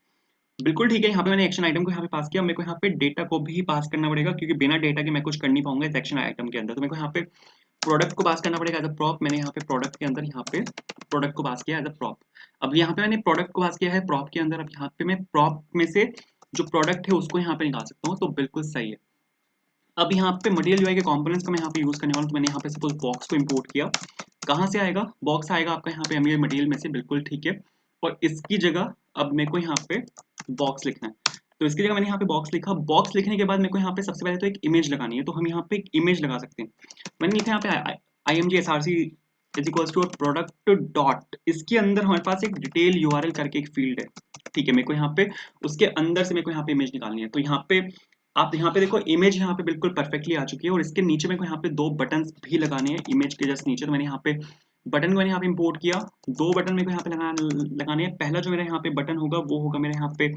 बिल्कुल ठीक है, यहाँ पे मैंने एक्शन आइटम को यहाँ पे पास किया, मेरे को यहाँ पे डेटा को भी पास करना पड़ेगा, क्योंकि बिना डेटा के मैं कुछ कर नहीं पाऊंगा इस एक्शन आइटम के अंदर। तो मेरे को यहाँ पे प्रोडक्ट को पास करना पड़ेगा एज अ प्रॉप। मैंने यहाँ पे प्रोडक्ट के अंदर यहाँ पे प्रोडक्ट को पास किया एज अ प्रॉप। अब यहाँ पे मैंने प्रोडक्ट को पास किया है प्रॉप के अंदर। अब यहाँ पे मैं प्रॉप में से जो प्रोडक्ट है उसको यहाँ पे निकाल सकता हूँ, तो बिल्कुल सही है। अब यहाँ पे मटेरियल यूआई के कंपोनेंट्स को मैं यहाँ पे यूज करने वाला हूँ। तो मैंने यहाँ पे सपोज बॉक्स को इंपोर्ट किया, कहाँ से आएगा, बॉक्स आएगा आपका यहाँ पे मटेरियल में से, बिल्कुल ठीक है। और इसकी जगह अब मेरे को यहाँ पे बॉक्स लिखना है, तो इसकी जगह मैंने यहाँ पे बॉक्स लिखा। बॉक्स लिखने के बाद मेरे को यहाँ पे सबसे पहले तो एक इमेज लगानी है, तो हम यहाँ पे एक इमेज लगा सकते हैं। मैंने लिखा यहाँ पे imgsrc is equals to product dot, इसके अंदर हमारे पास एक डिटेल यूआरएल करके एक फील्ड है, ठीक है। मेरे को यहाँ पे उसके अंदर से मेरे को यहाँ पे इमेज निकालनी है। तो यहाँ पे आप यहाँ पे देखो इमेज यहाँ पे बिल्कुल परफेक्टली आ चुकी है। और इसके नीचे मेरे को यहाँ पे दो बटन्स भी लगाने हैं इमेज के जस्ट नीचे। तो मैंने यहाँ पे बटन को मैंने यहाँ पे इंपोर्ट किया, दो बटन मेरे को यहाँ पे लगाने हैं। पहला जो मेरा यहाँ पे बटन होगा वो होगा मेरे यहाँ पे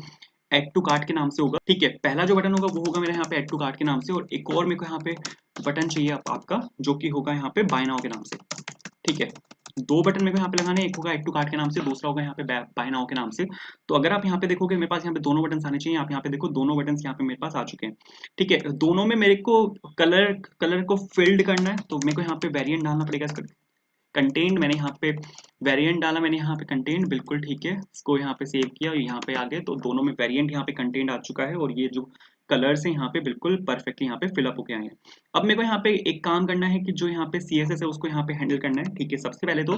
एड टू कार्ट के नाम से होगा, ठीक है। पहला जो बटन होगा वो होगा मेरे यहाँ पे एड टू कार्ट के नाम से। और एक और मेरे को यहाँ पे बटन चाहिए आपका, जो कि होगा यहाँ पे बाय नाउ के नाम से, ठीक है। दो बटन मेरे को यहाँ पे लगाने, एक होगा एड टू कार्ट के नाम से, दूसरा होगा यहाँ पे बाय नाउ के नाम से। तो अगर आप यहाँ पे देखोगे मेरे पास यहाँ पे दोनों बटन आने चाहिए। आप यहाँ पे देखो दोनों बटन यहाँ पे मेरे पास आ चुके हैं, ठीक है। दोनों में मेरे को कलर को फिल्ड करना है, तो मेरे को यहाँ पे वेरिएंट डालना पड़ेगा इसका। कंटेंट मैंने यहाँ पे वेरिएंट डाला, मैंने यहाँ पे कंटेंट, बिल्कुल ठीक है। इसको यहाँ पे सेव किया और यहाँ पे आ गए, तो दोनों में वेरिएंट यहाँ पे कंटेंट आ चुका है। और ये जो कलर्स हैं यहाँ पे बिल्कुल परफेक्टली यहाँ पे फिलअप होके आए हैं। अब मेरे को यहाँ पे एक काम करना है कि जो यहाँ पे CSS है उसको यहाँ पे हैंडल करना है, ठीक है। सबसे पहले तो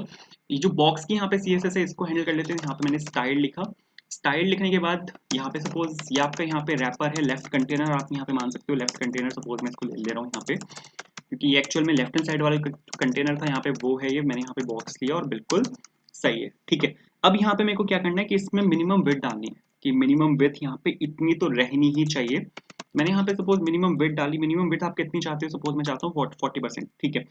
ये जो बॉक्स की यहाँ पे CSS है इसको हैंडल कर लेते हैं। यहाँ पे मैंने स्टाइल लिखा, स्टाइल लिखने के बाद यहाँ पे सपोज ये आपका यहाँ पे रैपर है लेफ्ट कंटेनर, आप यहाँ पे मान सकते हो लेफ्ट कंटेनर। सपोज मैं इसको ले रहा हूँ यहाँ पे, क्योंकि ये एक्चुअल में लेफ्ट हैंड साइड वाला कंटेनर था, यहाँ पे वो है ये। मैंने यहाँ पे बॉक्स लिया और बिल्कुल सही है, ठीक है। अब यहाँ पे मेरे को क्या करना है कि इसमें मिनिमम विड्थ डालनी है, कि मिनिमम विड्थ यहाँ पे इतनी तो रहनी ही चाहिए। मैंने यहाँ पे सपोज मिनिमम विड्थ डाली। मिनिमम विड्थ आप कितनी चाहते हो, सपोज मैं चाहता हूँ 40%, ठीक है।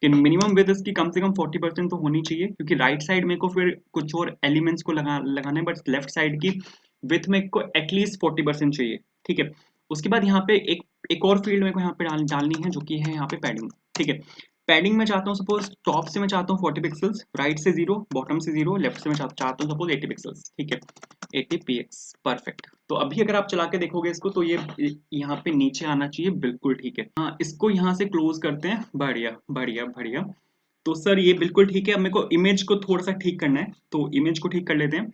कि मिनिमम विड्थ इसकी कम से कम 40% तो होनी चाहिए, क्योंकि राइट साइड मेरे को फिर कुछ और एलिमेंट्स को लगाना है, बट लेफ्ट साइड की विड्थ मेरे को एटलीस्ट 40% चाहिए, ठीक है। उसके बाद यहाँ पे एक और फील्ड मेरे को यहाँ पे डालनी है, जो कि है यहाँ पे पैडिंग, ठीक है। पैडिंग में चाहता हूँ सपोज टॉप से मैं चाहता हूँ 40 पिक्सल्स, राइट से 0, बॉटम से 0, लेफ्ट से मैं चाहता हूँ सपोज 80 पिक्सल्स, ठीक है। 80 px, परफेक्ट। तो अभी अगर आप चला के देखोगे इसको, तो ये यहाँ पे नीचे आना चाहिए, बिल्कुल ठीक है। हाँ, इसको यहाँ से क्लोज करते हैं, बढ़िया बढ़िया बढ़िया। तो सर ये बिल्कुल ठीक है। अब मेरे को इमेज को थोड़ा सा ठीक करना है, तो इमेज को ठीक कर लेते हैं।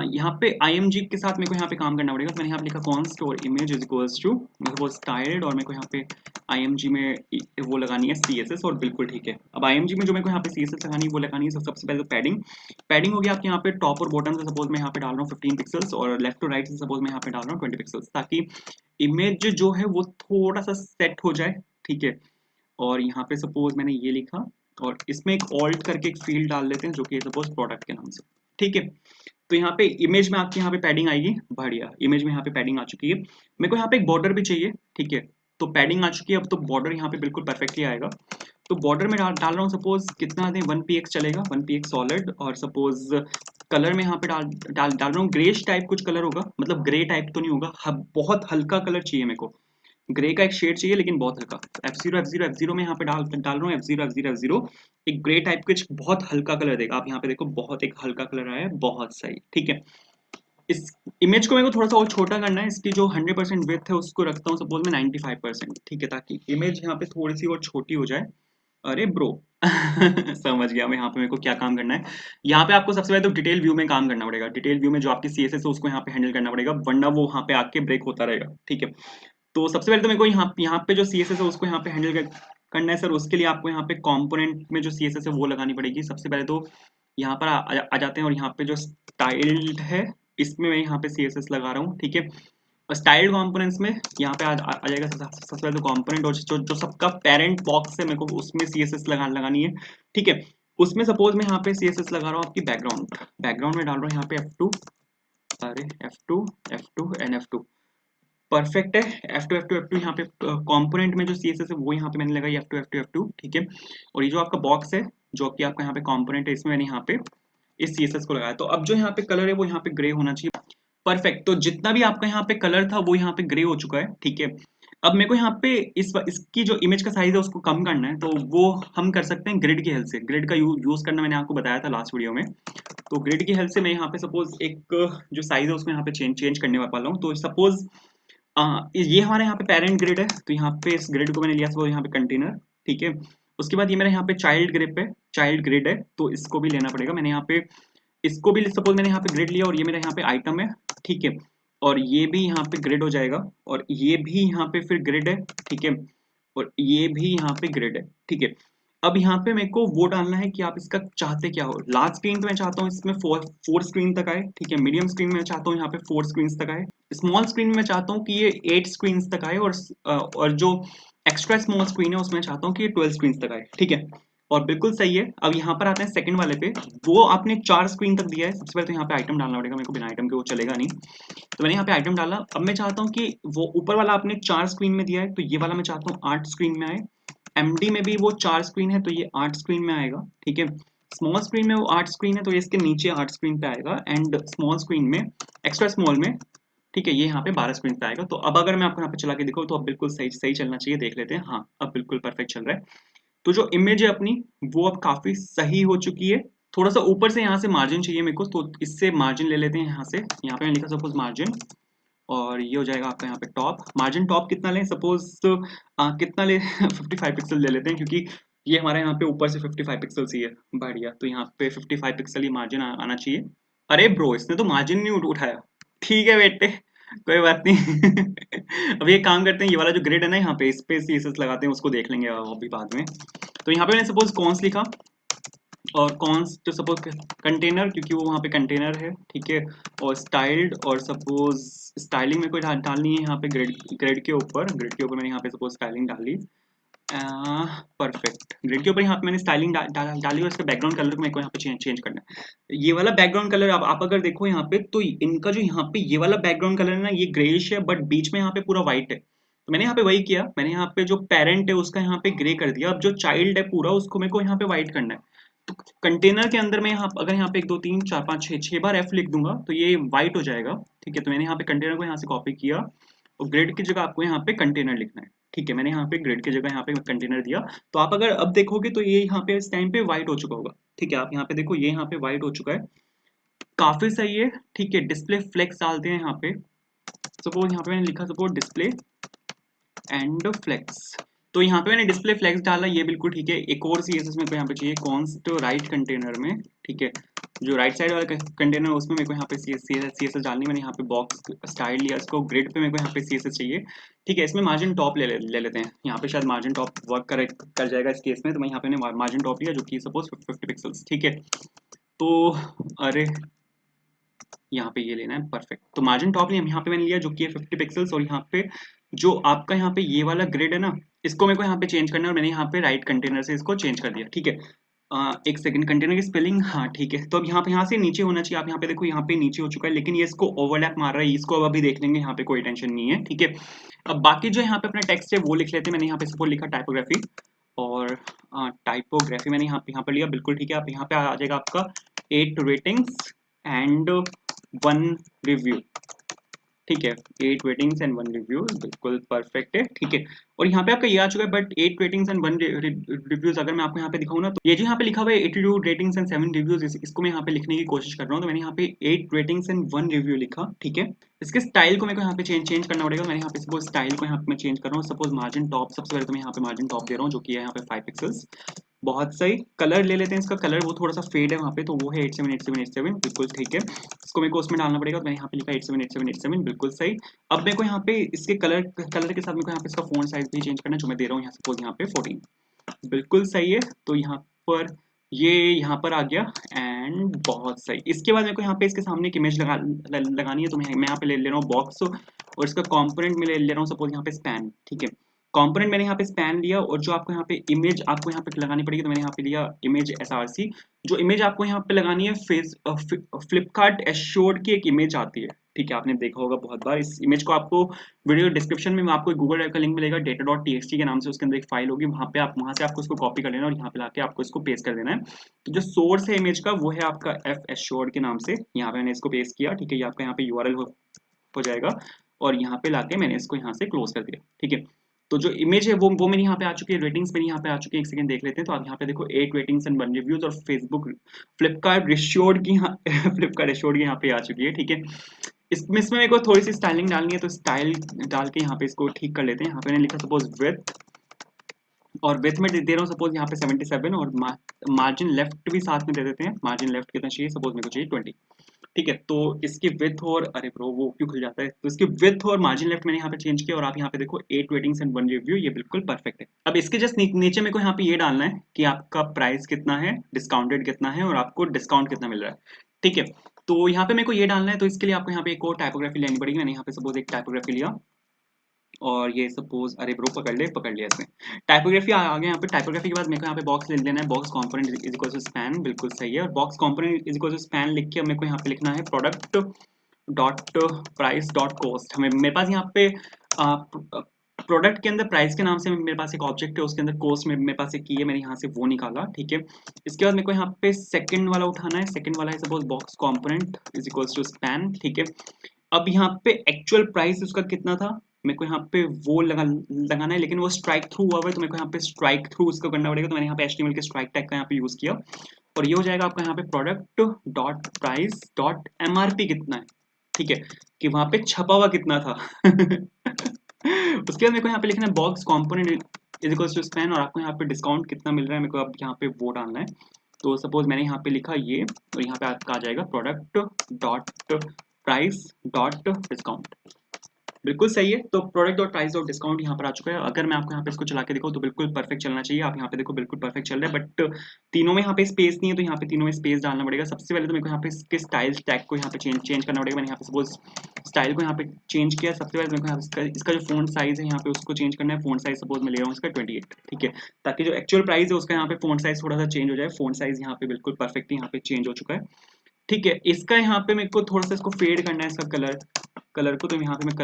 यहाँ पे img के साथ मेरे को यहाँ पे काम करना पड़ेगा। तो मैंने यहाँ पे लिखा कॉन्स्ट और इमेज इज इक्वल्स टू वो स्टाइल्ड, और मेरे को यहाँ पे img में वो लगानी है CSS, और बिल्कुल ठीक है। अब img में जो मेरे को यहाँ पे CSS लगानी है वो लगानी है सबसे पहले तो पैडिंग होगी आपके यहाँ पे टॉप और बॉटम से। सपोज मैं यहाँ पे डाल रहा हूँ 15 पिक्सल्स, और लेफ्ट टू राइट से सपोज मैं यहाँ पे डाल रहा हूँ 20 पिक्सल्स, ताकि इमेज जो है वो थोड़ा सा सेट हो जाए, ठीक है। और यहाँ पे सपोज मैंने ये लिखा, और इसमें एक ऑल्ट करके एक फील्ड डाल लेते हैं, जो कि सपोज प्रोडक्ट के नाम से, ठीक है। तो यहाँ पे इमेज में आपके यहाँ पे पैडिंग आएगी, बढ़िया। इमेज में यहाँ पे पैडिंग आ चुकी है। मेरे को यहाँ पे एक बॉर्डर भी चाहिए, ठीक है। तो पैडिंग आ चुकी है, अब तो बॉर्डर यहाँ पे बिल्कुल परफेक्टली आएगा। तो बॉर्डर में डाल रहा हूँ सपोज कितना दें, 1 px चलेगा, 1 px सॉलिड। और सपोज कलर में यहाँ पे डाल रहा हूँ ग्रेश टाइप कुछ कलर होगा, मतलब ग्रे टाइप तो नहीं होगा, बहुत हल्का कलर चाहिए मेरे को। ग्रे का एक शेड चाहिए, लेकिन बहुत हल्का। F0 में यहाँ पे डाल रहा हूँ F0 एक ग्रे टाइप का बहुत हल्का कलर देगा। आप यहाँ पे देखो बहुत एक हल्का कलर आया है, बहुत सही, ठीक है। इस इमेज को मेरे को थोड़ा सा और छोटा करना है। इसकी जो 100% विड्थ है उसको रखता हूँ सपोज मैं 95%, ठीक है, ताकि इमेज यहाँ पे थोड़ी सी और छोटी हो जाए। अरे ब्रो समझ गया मैं यहाँ पे मेरे को क्या काम करना है। यहाँ पे आपको सबसे पहले तो डिटेल व्यू में काम करना पड़ेगा। डिटेल व्यू में जो आपकी CSS है उसको यहाँ पे हैंडल करना पड़ेगा, वरना वो वहाँ पे आके ब्रेक होता रहेगा, ठीक है। तो सबसे पहले तो मेरे को यहाँ पे जो CSS है उसको यहाँ पे हैंडल करना है सर। उसके लिए आपको यहाँ पे कंपोनेंट में जो CSS है वो लगानी पड़ेगी। सबसे पहले तो यहाँ पर आ जाते हैं, और यहाँ पे जो स्टाइल्ड है इसमें मैं यहाँ पे CSS लगा रहा हूँ, ठीक है। और स्टाइल्ड कंपोनेंट्स में यहाँ पे आ जाएगा सबसे पहले तो कंपोनेंट, और जो सबका पेरेंट बॉक्स है मेरे को उसमें CSS लगानी है, ठीक है। उसमें सपोज मैं यहाँ पे CSS लगा रहा हूँ आपकी बैकग्राउंड में डाल रहा हूँ यहाँ पे F2, अरे F2 एंड F2, परफेक्ट है। F2 यहाँ पे कंपोनेंट में जो CSS है वो यहाँ पे मैंने लगाई F2, ठीक है। और ये जो आपका बॉक्स है जो कि आपका यहाँ पे कंपोनेंट है, इसमें मैंने यहाँ पे इस CSS को लगाया। तो अब जो यहाँ पे कलर है वो यहाँ पे ग्रे होना चाहिए, परफेक्ट। तो जितना भी आपका यहाँ पे कलर था वो यहाँ पे ग्रे हो चुका है, ठीक है। अब मेरे को यहाँ पे इसकी जो इमेज का साइज है उसको कम करना है, तो वो हम कर सकते हैं ग्रिड की हेल्प से। ग्रिड का यूज करना मैंने आपको बताया था लास्ट वीडियो में। तो ग्रिड की हेल्प से मैं यहाँ पे सपोज एक जो साइज है उसमें यहाँ पे चेंज करने वाला हूँ। तो सपोज ये हमारे यहाँ पे पेरेंट ग्रिड है, तो यहाँ पे इस ग्रिड को मैंने लिया सपोज यहाँ पे कंटेनर, ठीक है। उसके बाद ये मेरे यहाँ पे चाइल्ड ग्रिड है, तो इसको भी लेना पड़ेगा। मैंने यहाँ पे इसको भी सपोज मैंने यहाँ पे ग्रिड लिया और ये मेरा यहाँ पे आइटम है, ठीक है। और ये भी यहाँ पे ग्रिड हो जाएगा और ये भी यहाँ पे फिर ग्रिड है, ठीक है। और ये भी यहाँ पे ग्रिड है, ठीक है। अब यहाँ पे मेरे को वो डालना है कि आप इसका चाहते क्या हो। लार्ज स्क्रीन तो मैं चाहता हूँ इसमें फोर स्क्रीन तक आए, ठीक है। मीडियम स्क्रीन में चाहता हूँ यहाँ पे 4 स्क्रीन तक आए। स्मॉल स्क्रीन में चाहता हूँ कि ये 8 स्क्रीन तक आए, और जो एक्स्ट्रा स्मॉल स्क्रीन है उसमें चाहता हूँ कि ये 12 स्क्रीन तक आए, ठीक है। और बिल्कुल सही है। अब यहाँ पर आते हैं सेकंड वाले पे, वो आपने 4 स्क्रीन तक दिया है। सबसे पहले तो यहाँ पे आइटम डालना पड़ेगा मेरे को, बिना आइटम के वो चलेगा नहीं। तो मैंने यहाँ पे आइटम डाला। अब मैं चाहता हूँ कि वो ऊपर वाला आपने 4 स्क्रीन में दिया है, तो ये वाला मैं चाहता हूँ 8 स्क्रीन में आए। एमडी में भी वो 4 स्क्रीन है, तो ये 8 स्क्रीन में आएगा, ठीक है। स्मॉल स्क्रीन में वो 8 स्क्रीन है, तो ये इसके नीचे 8 स्क्रीन पे आएगा। एंड स्मॉल स्क्रीन में, एक्स्ट्रा स्मॉल में, ठीक है, ये यहाँ पे 12 स्क्रीन पे आएगा। तो अब अगर मैं आपको यहाँ पे चला के दिखाऊँ तो अब बिल्कुल सही सही चलना चाहिए। देख लेते हैं, हाँ अब बिल्कुल परफेक्ट चल रहा है। तो जो इमेज है अपनी वो अब काफी सही हो चुकी है। थोड़ा सा ऊपर से यहाँ से मार्जिन चाहिए मेरे को, तो इससे मार्जिन ले लेते हैं यहाँ से। यहाँ पे मैंने लिखा सपोज मार्जिन, और ये हो जाएगा आपका यहाँ पे टॉप मार्जिन। टॉप कितना लें सपोज, कितना ले 55 पिक्सल ले लेते हैं, क्योंकि ये हमारे यहाँ पे ऊपर से 55 पिक्सल ही है। बढ़िया, तो यहाँ पे 55 पिक्सल ही मार्जिन आना चाहिए। अरे ब्रो, इसने तो मार्जिन नहीं उठाया। ठीक है बेटे, कोई बात नहीं। अब ये काम करते हैं, ये वाला जो ग्रिड है ना यहाँ पे, इस पे सीएसएस लगाते हैं, उसको देख लेंगे अभी बाद में। तो यहाँ पे मैंने सपोज कॉन्स लिखा, और कॉन्स तो सपोज कंटेनर, क्योंकि वो वहाँ पे कंटेनर है, ठीक है। और स्टाइल्ड, और सपोज स्टाइलिंग में कोई डालनी है यहाँ पे ग्रिड के ऊपर। मैंने यहाँ पे सपोज स्टाइलिंग डाली। परफेक्ट। ग्रिड के ऊपर यहाँ पे मैंने स्टाइलिंग डाली, और इसका बैकग्राउंड कलर को मेरे को यहाँ पे चेंज करना है। ये वाला बैकग्राउंड कलर आप अगर देखो यहाँ पे, तो इनका जो यहाँ पे ये वाला बैकग्राउंड कलर है ना, ये ग्रेइश है, बट बीच में यहाँ पे पूरा व्हाइट है। तो मैंने यहाँ पे वही किया, मैंने यहाँ पे जो पेरेंट है उसका यहाँ पे ग्रे कर दिया। अब जो चाइल्ड है पूरा, उसको मेरे को यहाँ पे व्हाइट करना है। तो कंटेनर के अंदर में यहाँ अगर यहाँ पे 1 2 3 4 5 6 बार एफ लिख दूंगा तो ये व्हाइट हो जाएगा, ठीक है। तो मैंने यहाँ पे कंटेनर को यहाँ से कॉपी किया, और ग्रिड की जगह आपको यहाँ पे कंटेनर लिखना है, ठीक है। मैंने यहाँ पे ग्रिड की जगह यहाँ पे कंटेनर दिया। तो आप अगर अब देखोगे तो ये यहाँ पे इस टाइम पे व्हाइट हो चुका होगा, ठीक है। आप यहाँ पे देखो, ये यहाँ पे व्हाइट हो चुका है, काफी सही है, ठीक है। डिस्प्ले फ्लेक्स डालते हैं यहाँ पे। सपोज यहाँ पे मैंने लिखा सपोज डिस्प्ले एंड फ्लेक्स। तो यहाँ पे मैंने डिस्प्ले फ्लेक्स डाला, ये बिल्कुल ठीक है। एक और सीएसएस मेरे को यहाँ पे चाहिए, कॉन्स्ट राइट कंटेनर में, ठीक है। जो राइट साइड वाला कंटेनर है उसमें मेरे को यहाँ पे सीएसएस डालनी। मैंने यहाँ पे बॉक्स स्टाइल लिया, इसको ग्रिड पे मेरे को यहाँ पे सीएसएस चाहिए, ठीक है। इसमें मार्जिन टॉप ले लेते हैं। यहाँ पे शायद मार्जिन टॉप वर्क कर जाएगा इस केस में। तो मैं यहाँ पे मार्जिन टॉप लिया, जो कि सपोज 50 पिक्सल्स, ठीक है। तो अरे यहाँ पे ये लेना है, परफेक्ट। तो मार्जिन टॉप यहाँ पे मैंने लिया, जो कि है 50 पिक्सल्स। और यहाँ पे जो आपका यहाँ पे ये वाला ग्रिड है ना, इसको मेरे को यहाँ पे चेंज करना है, और मैंने यहाँ पे राइट कंटेनर से इसको चेंज कर दिया, ठीक है। एक सेकंड, कंटेनर की स्पेलिंग, हाँ ठीक है। तो अब यहाँ से नीचे होना चाहिए। आप यहाँ पे देखो, यहाँ पे नीचे हो चुका है, लेकिन ये इसको ओवरलैप मार रहा है। इसको अब अभी देख लेंगे, यहाँ पे कोई टेंशन नहीं है, ठीक है। अब बाकी जो यहाँ पे अपना टेक्स्ट है वो लिख लेते हैं। मैंने यहाँ पे सपोज लिखा टाइपोग्राफी, और टाइपोग्राफी मैंने यहाँ पे लिया, बिल्कुल ठीक है। आप यहाँ पे आ जाएगा आपका 8 रेटिंग्स एंड 1 रिव्यू, ठीक है। 8 रेटिंग्स एंड 1 रिव्यू, बिल्कुल परफेक्ट है, ठीक है। और यहाँ पे आपका ये आ चुका है, बट 8 रेटिंग्स एंड 1 रिव्यूज अगर मैं आपको यहाँ पे दिखाऊँ ना, तो ये जो यहाँ पे लिखा हुआ है 82 रेटिंग्स एंड 7 रिव्यूज, इसको मैं यहाँ पे लिखने की कोशिश कर रहा हूँ। तो मैंने यहाँ पे 8 रेटिंग्स एंड 1 रिव्यू लिखा, ठीक है। इसके स्टाइल को मेरे को यहाँ पे चेंज करना पड़ेगा। मैंने यहाँ पे सपोज स्टाइल को यहाँ पे मैं चेंज कर रहा हूँ। सपोज मार्जिन टॉप, सबसे पहले तो मैं यहाँ पे मार्जिन टॉप दे रहा हूँ, जो कि है यहाँ पे 5 पिक्सल्स। बहुत सही। कलर ले लेते हैं, इसका कलर वो थोड़ा सा फेड है वहाँ पे, तो वो है 878787, बिल्कुल ठीक है। इसको मेरे को उसमें डालना पड़ेगा। तो मैंने यहाँ पे लिखा 878787, बिल्कुल सही। अब मेरे को यहाँ पे इसके कलर के साथ मेरे को यहाँ पे इसका फ़ॉन्ट साइज भी चेंज करना है, जो मैं दे रहा हूँ यहाँ सपोज यहाँ पे 14, बिल्कुल सही है। तो यहाँ पर ये यहाँ पर आ गया, एंड बहुत सही। इसके बाद मेरे को यहाँ पे इसके सामने एक इमेज लगानी है। तो मैं यहाँ पे ले रहा हूँ बॉक्स, और इसका कंपोनेंट में ले रहा हूँ सपोज यहाँ पे स्पैन, ठीक है। कंपोनेंट मैंने यहाँ पे स्पैन लिया, और जो आपको यहाँ पे इमेज आपको यहाँ पे लगानी पड़ेगी, तो मैंने यहाँ पे लिया इमेज एसआरसी। जो इमेज आपको यहाँ पे लगानी है, फ्लिपकार्ट एश्योर्ड की एक इमेज आती है, ठीक है। आपने देखा होगा बहुत बार इस इमेज को। आपको वीडियो डिस्क्रिप्शन में आपको गूगल ड्राइव का लिंक मिलेगा, data.txt के नाम से। उसके अंदर एक फाइल होगी, वहाँ से आपको इसको कॉपी कर लेना, और यहाँ पे लाके आपको इसको पेस्ट कर देना है। तो जो सोर्स है इमेज का, वो है आपका एफ एश्योर्ड के नाम से। यहाँ पे मैंने इसको पेस्ट किया, ठीक है। ये आपका यहाँ पे यूआरएल हो जाएगा। और यहाँ पे लाके मैंने इसको यहाँ से क्लोज कर दिया, ठीक है। तो जो इमेज है वो मेरी यहाँ पे आ चुकी है, रेटिंग्स मेरी यहाँ पे आ चुकी है, एक सेकंड देख लेते हैं। तो आप यहाँ पे देखो 8 रेटिंग्स एंड 1 रिव्यूज, और फेसबुक फ्लिपकार्ट रिश्योर्ड की यहाँ फ्लिपकार्ट रिश्योर्ड की यहाँ पे आ चुकी है, ठीक है। इसमें मेरे को थोड़ी सी स्टाइलिंग डालनी है, तो स्टाइल डाल के यहाँ पे इसको ठीक कर लेते हैं। यहाँ पे मैंने लिखा सपोज विथ, और विथ में दे रहा हूँ सपोज यहाँ पे 77, और मार्जिन लेफ्ट भी साथ में दे देते हैं। मार्जिन लेफ्ट कितना चाहिए, सपोज मेरे को चाहिए 20, ठीक है। तो इसकी विथ और, अरे ब्रो वो क्यों खुल जाता है, तो इसकी विथ और मार्जिन लेफ्ट मैंने यहाँ पे चेंज किया, और आप यहाँ पे देखो 8 रेटिंग्स एंड 1 रिव्यू, ये बिल्कुल परफेक्ट है। अब इसके जस्ट नीचे मेरे को यहाँ पे ये डालना है कि आपका प्राइस कितना है, डिस्काउंटेड कितना है, और आपको डिस्काउंट कितना मिल रहा है, ठीक है। तो यहाँ पे मेरे को ये डालना है, तो इसके लिए आपको यहाँ पे एक और टाइपोग्राफी लेनी पड़ेगी। मैंने यहाँ पे सपोज एक टाइपोग्राफी लिया, और ये सपोज, अरे ब्रो पकड़ लिया इसने। टाइपोग्राफी आ गया यहाँ पे। टाइपोग्राफी के बाद मेरे को यहाँ पे बॉक्स ले लेना है, box component is equal to span, बिल्कुल सही है। और box component is equal to span लिख के मेरे को यहाँ पे लिखना है product dot price dot cost. हमें मेरे पास यहाँ पे प्रोडक्ट के अंदर प्राइस के नाम से मेरे पास एक ऑब्जेक्ट है, उसके अंदर कॉस्ट में मेरे पास एक की है, मैंने यहाँ से वो निकाला, ठीक है। इसके बाद मेरे को यहाँ पे सेकंड वाला उठाना है। सेकंड वाला है suppose box component is equals to span, ठीक है। अब यहाँ पे एक्चुअल प्राइस उसका कितना था, मेरे को यहाँ पे वो लगाना है, लेकिन वो स्ट्राइक थ्रू हुआ है, तो मेरे को यहाँ पे स्ट्राइक थ्रू उसको करना पड़ेगा। तो मैंने यहाँ पे HTML के स्ट्राइक टैग का यहाँ पे यूज किया, और ये हो जाएगा आपका यहाँ पे product dot price dot MRP कितना है, ठीक है, कि वहां पे छपा हुआ कितना था। उसके बाद मेरे को यहाँ पे लिखना है box component is equals to span, और आपको यहाँ पे डिस्काउंट कितना मिल रहा है मेरे को अब यहाँ पे वो डालना है। तो सपोज मैंने यहाँ पे लिखा ये, और यहाँ पे आपका आ जाएगा product dot price dot discount, बिल्कुल सही है। तो प्रोडक्ट और प्राइस और डिस्काउंट यहाँ पर आ चुका है। अगर मैं आपको यहाँ पे इसको चला के दिखाऊं तो बिल्कुल परफेक्ट चलना चाहिए। आप यहाँ पे देखो बिल्कुल परफेक्ट चल रहा है, बट तीनों में यहाँ पे स्पेस नहीं है, तो यहाँ पे तीनों में स्पेस डालना पड़ेगा। सबसे पहले तो मेरे को यहाँ पे इसके स्टाइल टैग को यहाँ पे चेंज करना पड़ेगा। मैंने यहाँ पे सपोज स्टाइल को यहाँ पे चेंज किया। सबसे पहले मेरे को यहाँ पे इसका जो फोन साइज है यहाँ पे उसको चेंज करना है। फोन साइज सपोज मैं ले रहा हूँ इसका 28, ठीक है, ताकि जो एक्चुअल प्राइस है उसका यहाँ पे फोन साइज थोड़ा सा चेंज हो जाए। फोन साइज यहाँ पे बिल्कुल परफेक्ट यहाँ पे चेंज हो चुका है, ठीक है। इसका यहाँ पे मेरे को थोड़ा सा इसको फेड करना है, इसका कलर को। तो यहाँ पे मैं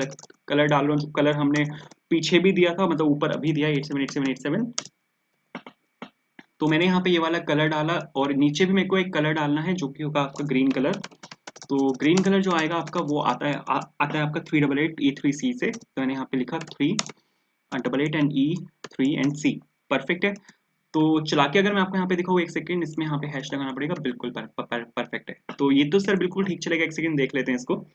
कलर डाल रहा हूँ। कलर हमने पीछे भी दिया था, मतलब ऊपर अभी दिया 878787। तो मैंने यहाँ पे ये वाला कलर डाला, और नीचे भी मेरे को एक कलर डालना है जो कि होगा आपका ग्रीन कलर। तो ग्रीन कलर जो आएगा आपका वो आता है आपका 388E3C से। तो मैंने यहाँ पे लिखा 388 and E3 and C, perfect है। तो चला के अगर मैं आपको यहाँ पे दिखाऊँ, एक सेकंड, इसमें यहाँ पे हैश लगाना पड़ेगा, बिल्कुल परफेक्ट है। तो ये तो सर बिल्कुल ठीक चलेगा, एक सेकंड देख लेते हैं इसको।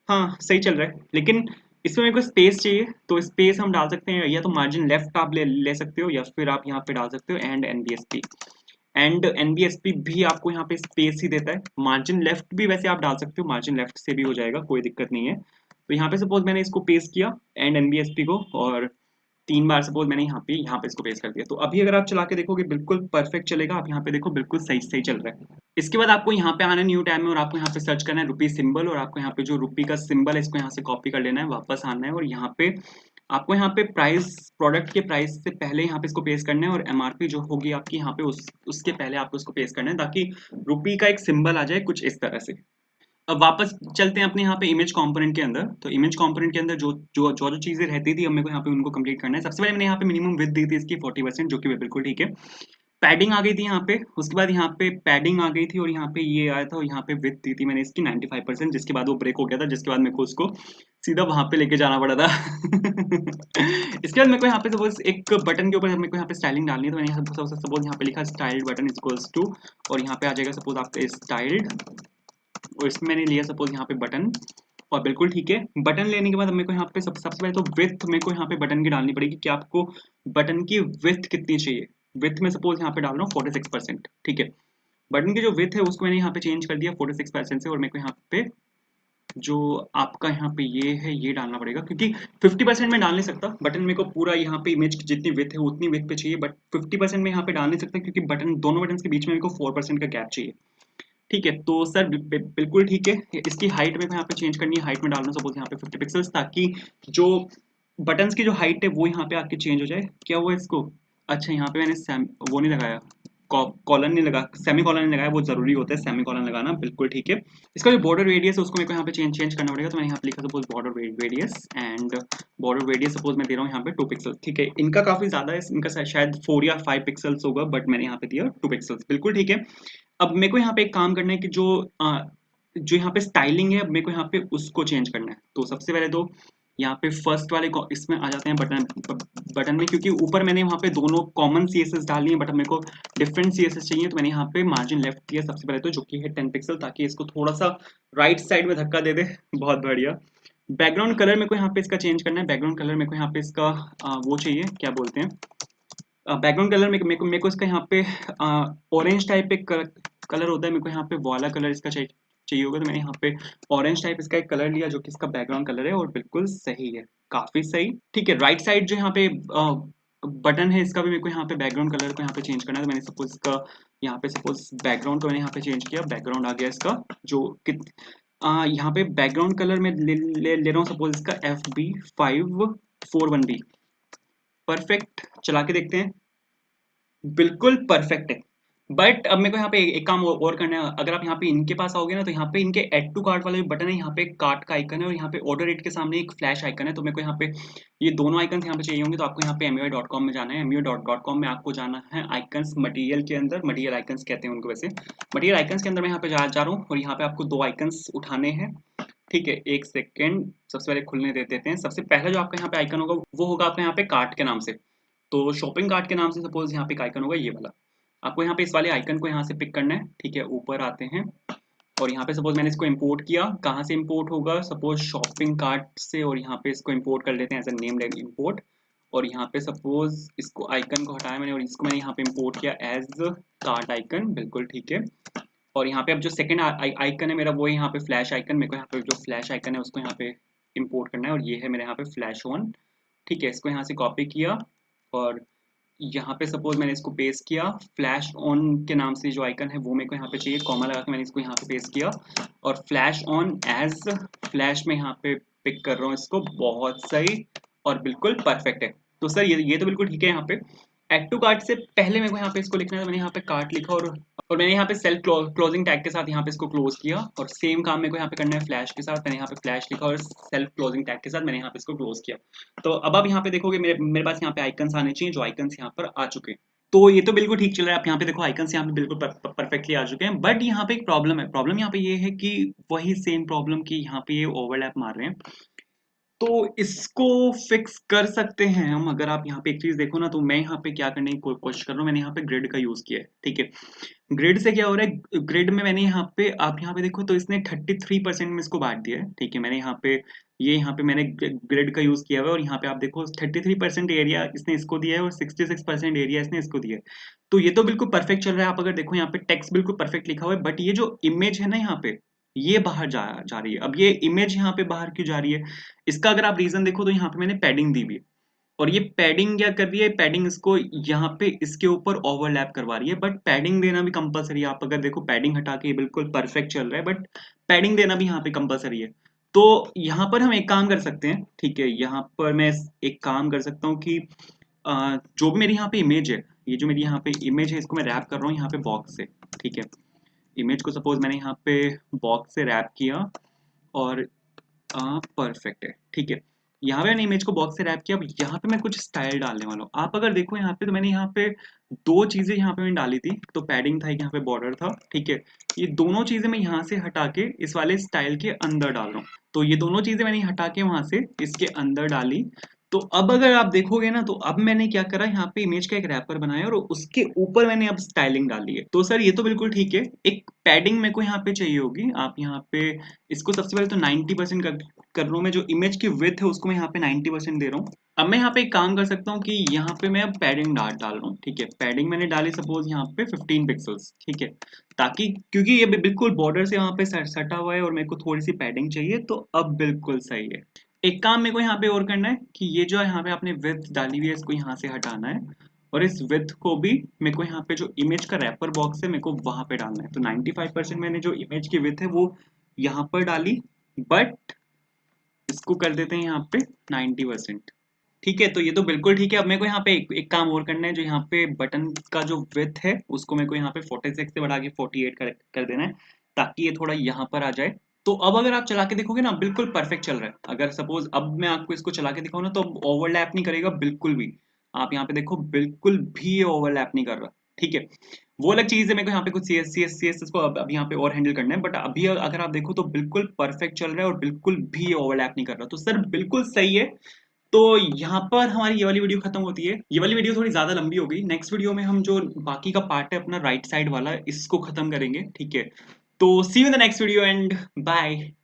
हाँ सही चल रहा है, लेकिन इसमें मेरे को स्पेस चाहिए। तो स्पेस हम डाल सकते हैं, या तो मार्जिन लेफ्ट आप ले सकते हो, या फिर आप यहाँ पे डाल सकते हो एंड NBSP भी आपको यहाँ पे स्पेस ही देता है। मार्जिन लेफ्ट भी वैसे आप डाल सकते हो, मार्जिन लेफ्ट से भी हो जाएगा, कोई दिक्कत नहीं है। तो यहाँ पे सपोज मैंने इसको पेस्ट किया एंड NBSP को, और 3 बार सपोज मैंने यहाँ पे इसको पेस्ट कर दिया। तो अभी अगर आप चला के देखोगे बिल्कुल परफेक्ट चलेगा। आप यहाँ पे देखो बिल्कुल सही सही चल रहा है। इसके बाद आपको यहाँ पे आना है न्यू टैब में, और आपको यहाँ पे सर्च करना है रुपी सिंबल, और आपको यहाँ पे जो रुपी का सिंबल है इसको यहाँ से कॉपी कर लेना है, वापस आना है, और यहाँ पे आपको यहाँ पे प्राइस, प्रोडक्ट के प्राइस से पहले यहाँ पे इसको पेस्ट करना है, और MRP जो होगी आपकी यहाँ पे उसके पहले आपको इसको पेस्ट करना है, ताकि रुपी का एक सिंबल आ जाए कुछ इस तरह से। अब वापस चलते हैं अपने यहाँ पे इमेज कंपोनेंट के अंदर। तो इमेज कंपोनेंट के अंदर जो चीजें रहती थी, अब मेरे को यहाँ पे उनको कंप्लीट करना है। सबसे पहले मैंने यहाँ पे मिनिमम विड्थ दी थी इसकी 40%, जो कि बिल्कुल ठीक है। पैडिंग आ गई थी यहाँ पे, उसके बाद यहाँ पे पैडिंग आ गई थी, और यहाँ पे ये आया था, और यहाँ पे विड्थ दी थी मैंने इसकी 95%, जिसके बाद वो ब्रेक हो गया था, जिसके बाद मेरे को उसको सीधा वहां पे लेके जाना पड़ा था। इसके बाद मेरे को यहाँ पे सपोज एक बटन के ऊपर मेरे को यहाँ पे स्टाइलिंग डालनी है। तो मैंने सपोज यहाँ पे लिखा styled button is equals to, और यहाँ पे आ जाएगा सपोज आपका स्टाइल्ड, और इसमें मैंने लिया सपोज यहाँ पे बटन, और बिल्कुल ठीक है। बटन लेने के बाद मेरे को यहाँ पे सबसे पहले तो विड्थ मेरे को यहाँ पे बटन की डालनी पड़ेगी कि आपको बटन की विड्थ कितनी चाहिए। विड्थ में सपोज यहाँ पे डाल रहा हूँ 46%, ठीक है। बटन की जो विड्थ है उसको मैंने यहाँ पे चेंज कर दिया 46% से, और मेरे को यहाँ पे जो आपका यहाँ पे ये है ये डालना पड़ेगा, क्योंकि 50% में डाल नहीं सकता। बटन मेरे को पूरा यहाँ पे इमेज की जितनी विड्थ है उतनी विड्थ पे चाहिए, बट 50% में यहाँ पे डाल नहीं सकता, क्योंकि बटन दोनों बटन के बीच में मेरे को 4% का गैप चाहिए, ठीक है। तो सर बिल्कुल ठीक है। इसकी हाइट में यहाँ पे चेंज करनी है, हाइट में डालना सपोज यहाँ पे 50 पिक्सल्स, ताकि जो बटन्स की जो हाइट है वो यहाँ पे आके चेंज हो जाए। क्या हुआ इसको, अच्छा यहाँ पे मैंने वो नहीं लगाया, कॉलन नहीं लगा, सेमी कॉलन नहीं लगाया, वो जरूरी होता है सेमी कॉलन लगाना, बिल्कुल ठीक है। इसका जो बॉर्डर रेडियस है उसको मेरे को यहाँ पे चेंज करना पड़ेगा। तो मैंने यहाँ पे लिखा suppose border radius, and border radius suppose मैं दे रहा हूँ यहाँ पे 2 पिक्सल्स, ठीक है। इनका काफी ज्यादा है, इनका शायद 4 या 5 पिक्सल्स होगा, बट मैंने यहाँ पे दिया 2 पिक्सल्स, बिल्कुल ठीक है। अब मेरे को यहाँ पे एक काम करना है कि जो यहाँ पे स्टाइलिंग है, अब मेरे को यहाँ पे उसको चेंज करना है। तो सबसे पहले तो यहाँ पे फर्स्ट वाले इसमें आ जाते हैं बटन में, क्योंकि ऊपर मैंने वहाँ पे दोनों कॉमन सीएसएस डाली है, बट मेरे को डिफरेंट सीएसएस चाहिए, तो मैंने यहाँ पे मार्जिन लेफ्ट किया सबसे पहले तो, जो कि है 10 पिक्सल, ताकि इसको थोड़ा सा राइट साइड में धक्का दे दे। बहुत बढ़िया। बैकग्राउंड कलर मेरे को यहाँ पे इसका चेंज करना है। बैकग्राउंड कलर मेरे को यहाँ पे इसका वो चाहिए, क्या बोलते हैं, बैकग्राउंड कलर मेरे को इसका यहाँ पे ऑरेंज टाइप एक कलर होता है, मेरे को यहाँ पे वाला कलर इसका चाहिए होगा, तो मैंने यहाँ पे ऑरेंज टाइप इसका एक कलर लिया, जो कि इसका बैकग्राउंड कलर है, और बिल्कुल सही है, काफी सही। ठीक है, राइट साइड जो यहाँ पे बटन है, इसका भी मेरे को यहाँ पे बैकग्राउंड कलर को यहाँ पे चेंज करना है, तो मैंने सपोज इसका यहाँ पे सपोज बैकग्राउंड को मैंने यहाँ पे चेंज किया, बैकग्राउंड आ गया इसका, जो कि यहाँ पे बैकग्राउंड कलर में ले रहा हूँ सपोज इसका FB541B। परफेक्ट, चला के देखते हैं, बिल्कुल परफेक्ट है। बट अब मेरे को यहाँ पे एक काम और करना है। अगर आप यहाँ पे इनके पास आओगे ना, तो यहाँ पे इनके एड टू कार्ट वाले बटन है, यहाँ पे कार्ट का आइकन है, और यहाँ पे ऑर्डर रेट के सामने एक फ्लैश आइकन है, तो मेरे को यहाँ पे ये दोनों आइकन यहाँ पे चाहिए होंगे, तो आपको यहाँ पे MUI.com में जाना है। MUI.com में आपको जाना है आइकन्स मटीरियल के अंदर, मटीरियल आइकन्स कहते हैं उनको वैसे, मटीरियल आइकन्स के अंदर मैं यहाँ पे जा रहा हूँ, और यहाँ पे आपको दो आइकन्स उठाने हैं। ठीक है, एक सेकेंड, सबसे पहले खुलने दे देते हैं। सबसे पहला जो आपका यहाँ पे आइकन होगा, वो होगा आपका यहाँ पे कार्ट के नाम से, तो शॉपिंग कार्ट के नाम से सपोज यहाँ पे एक आइकन होगा ये वाला, आपको यहाँ पे इस वाले आइकन को यहाँ से पिक करना है। ठीक है, ऊपर आते हैं, और यहाँ पे सपोज मैंने इसको इंपोर्ट किया, कहाँ से इंपोर्ट होगा, सपोज शॉपिंग कार्ट से, और यहाँ पे इसको इंपोर्ट कर लेते हैं एज ए नेम इंपोर्ट, और यहाँ पे सपोज इसको आइकन को हटाया मैंने, और इसको मैंने यहाँ पे इंपोर्ट किया एज कार्ट आइकन, बिल्कुल ठीक है। और यहाँ पे अब जो सेकंड आइकन है मेरा, वो है यहाँ पे फ्लैश आइकन, मेरे को यहाँ पे जो फ्लैश आइकन है उसको यहाँ पे इंपोर्ट करना है, और ये है मेरे यहाँ पे फ्लैश ऑन। ठीक है, इसको यहाँ से कॉपी किया, और यहाँ पे सपोज मैंने इसको पेस्ट किया, फ्लैश ऑन के नाम से जो आइकन है वो मेरे को यहाँ पे चाहिए, कॉमा लगा के मैंने इसको यहाँ पे पेस्ट किया, और फ्लैश ऑन एज फ्लैश में यहाँ पे पिक कर रहा हूँ इसको, बहुत सही और बिल्कुल परफेक्ट है। तो सर ये तो बिल्कुल ठीक है। यहाँ पे एड टू कार्ट से पहले मेरे को यहाँ पे इसको लिखना है, तो मैंने यहाँ पे कार्ट लिखा, और मैंने यहाँ पे सेल्फ क्लोजिंग टैग के साथ यहाँ पे इसको क्लोज किया, और सेम काम मेरे को यहाँ पे करना है फ्लैश के साथ, मैंने यहाँ पे फ्लैश लिखा, और सेल्फ क्लोजिंग टैग के साथ मैंने यहाँ पे इसको क्लोज किया। तो अब आप यहाँ पे देखोगे मेरे पास यहाँ पे आइकन्स आने चाहिए, जो आइकन्स यहाँ पर आ चुके हैं। तो ये तो बिल्कुल ठीक चल रहा है। आप यहाँ पे देखो आइकन्स यहाँ पे बिल्कुल परफेक्टली आ चुके हैं, बट यहाँ पे एक प्रॉब्लम है। प्रॉब्लम यहाँ पे ये है कि वही सेम प्रॉब्लम की यहाँ पे ये ओवरलैप मार रहे हैं, तो इसको फिक्स कर सकते हैं हम। अगर आप यहाँ पे एक चीज देखो ना, तो मैं यहाँ पे क्या करने की कोशिश कर रहा हूँ, मैंने यहाँ पे ग्रिड का यूज किया है। ठीक है, ग्रिड से क्या हो रहा है, ग्रिड में मैंने यहाँ पे, आप यहाँ पे देखो तो इसने 33% में इसको बांट दिया है। ठीक है, मैंने यहाँ पे यहाँ पे मैंने ग्रिड का यूज किया हुआ है, और यहाँ पे आप देखो 33% एरिया इसने इसको दिया है, और 66% एरिया इसने इसको दिया है। तो ये तो बिल्कुल परफेक्ट चल रहा है। आप अगर देखो यहाँ पे टेक्स्ट बिल्कुल परफेक्ट लिखा हुआ है, बट ये जो इमेज है ना यहाँ पे, ये बाहर जा रही है। अब ये इमेज यहाँ पे बाहर क्यों जा रही है, इसका अगर आप रीजन देखो, तो यहाँ पे मैंने पैडिंग दी हुई है, और ये पैडिंग क्या कर रही है, पैडिंग इसको यहाँ पे इसके ऊपर ओवरलैप करवा रही है। बट पैडिंग देना भी कंपलसरी है। आप अगर देखो पैडिंग हटा के ये बिल्कुल परफेक्ट चल रहा है, बट पैडिंग देना भी यहाँ पे कंपलसरी है। तो यहाँ पर हम एक काम कर सकते हैं। ठीक है, यहाँ पर मैं एक काम कर सकता हूँ कि जो भी मेरी यहाँ पे इमेज है, ये जो मेरी यहाँ पे इमेज है, इसको मैं रैप कर रहा हूँ यहाँ पे बॉक्स से। ठीक है, इमेज को सपोज मैंने यहाँ पे बॉक्स से रैप किया, और परफेक्ट है। ठीक है, यहाँ पे मैंने इमेज को बॉक्स से रैप किया। अब यहाँ पे मैं कुछ स्टाइल डालने वाला हूँ। आप अगर देखो यहाँ पे, तो मैंने यहाँ पे दो चीजें यहाँ पे मैंने डाली थी, तो पैडिंग था, एक यहाँ पे बॉर्डर था। ठीक है, ये दोनों चीजें मैं यहाँ से हटा के इस वाले स्टाइल के अंदर डाल रहा हूँ। तो ये दोनों चीजें मैंने हटा के वहां से इसके अंदर डाली। तो अब अगर आप देखोगे ना, तो अब मैंने क्या करा, यहाँ पे इमेज का एक रैपर बनाया, और उसके ऊपर मैंने अब स्टाइलिंग डाली है। तो सर ये तो बिल्कुल ठीक है। एक पैडिंग मेरे को यहाँ पे चाहिए होगी। आप यहाँ पे इसको सबसे पहले तो 90% कर रहा हूँ मैं। जो इमेज की विड्थ है उसको मैं यहाँ पे 90% दे रहा हूँ। अब मैं यहाँ पे एक काम कर सकता हूँ कि यहाँ पे मैं अब पैडिंग डाल रहा हूँ। ठीक है, पैडिंग मैंने डाली सपोज यहाँ पे 15 पिक्सल्स। ठीक है, ताकि क्योंकि ये बिल्कुल बॉर्डर से वहां पे सटा हुआ है, और मेरे को थोड़ी सी पैडिंग चाहिए, तो अब बिल्कुल सही है। एक काम मेरे को यहाँ पे और करना है कि ये जो यहाँ पे आपने विड्थ डाली हुई है, इसको यहाँ से हटाना है, और इस विड्थ को भी मेरे को यहाँ पे जो इमेज का रैपर बॉक्स है, मेरे को वहां पे डालना है। तो 95% मैंने जो इमेज की विड्थ है वो यहाँ पर डाली, बट इसको कर देते हैं यहाँ पे 90%। ठीक है, तो ये तो बिल्कुल ठीक है। अब मेरे को यहाँ पे एक काम और करना है। जो यहाँ पे बटन का जो विड्थ है, उसको मेरे को यहाँ पे 46 से बढ़ा के 48 कर देना है, ताकि ये थोड़ा यहाँ पर आ जाए। तो अब अगर आप चला के देखोगे ना, बिल्कुल परफेक्ट चल रहा है। अगर सपोज अब मैं आपको इसको चला के दिखाऊँ ना, तो ओवरलैप नहीं करेगा बिल्कुल भी। आप यहाँ पे देखो, बिल्कुल भी ये ओवरलैप नहीं कर रहा। ठीक है? वो अलग चीज़ है, मेरे को यहाँ पे कुछ सीएसएस को अब यहाँ पे और हैंडल करना है, बट अभी अगर आप देखो तो बिल्कुल परफेक्ट चल रहा है और बिल्कुल भी ओवरलैप नहीं कर रहा। तो सर बिल्कुल सही है। तो यहाँ पर हमारी ये वाली वीडियो खत्म होती है। ये वाली वीडियो थोड़ी ज़्यादा लंबी हो गई। नेक्स्ट वीडियो में हम जो बाकी का पार्ट है अपना राइट साइड वाला, इसको खत्म करेंगे, ठीक है? तो see you in the next video and bye.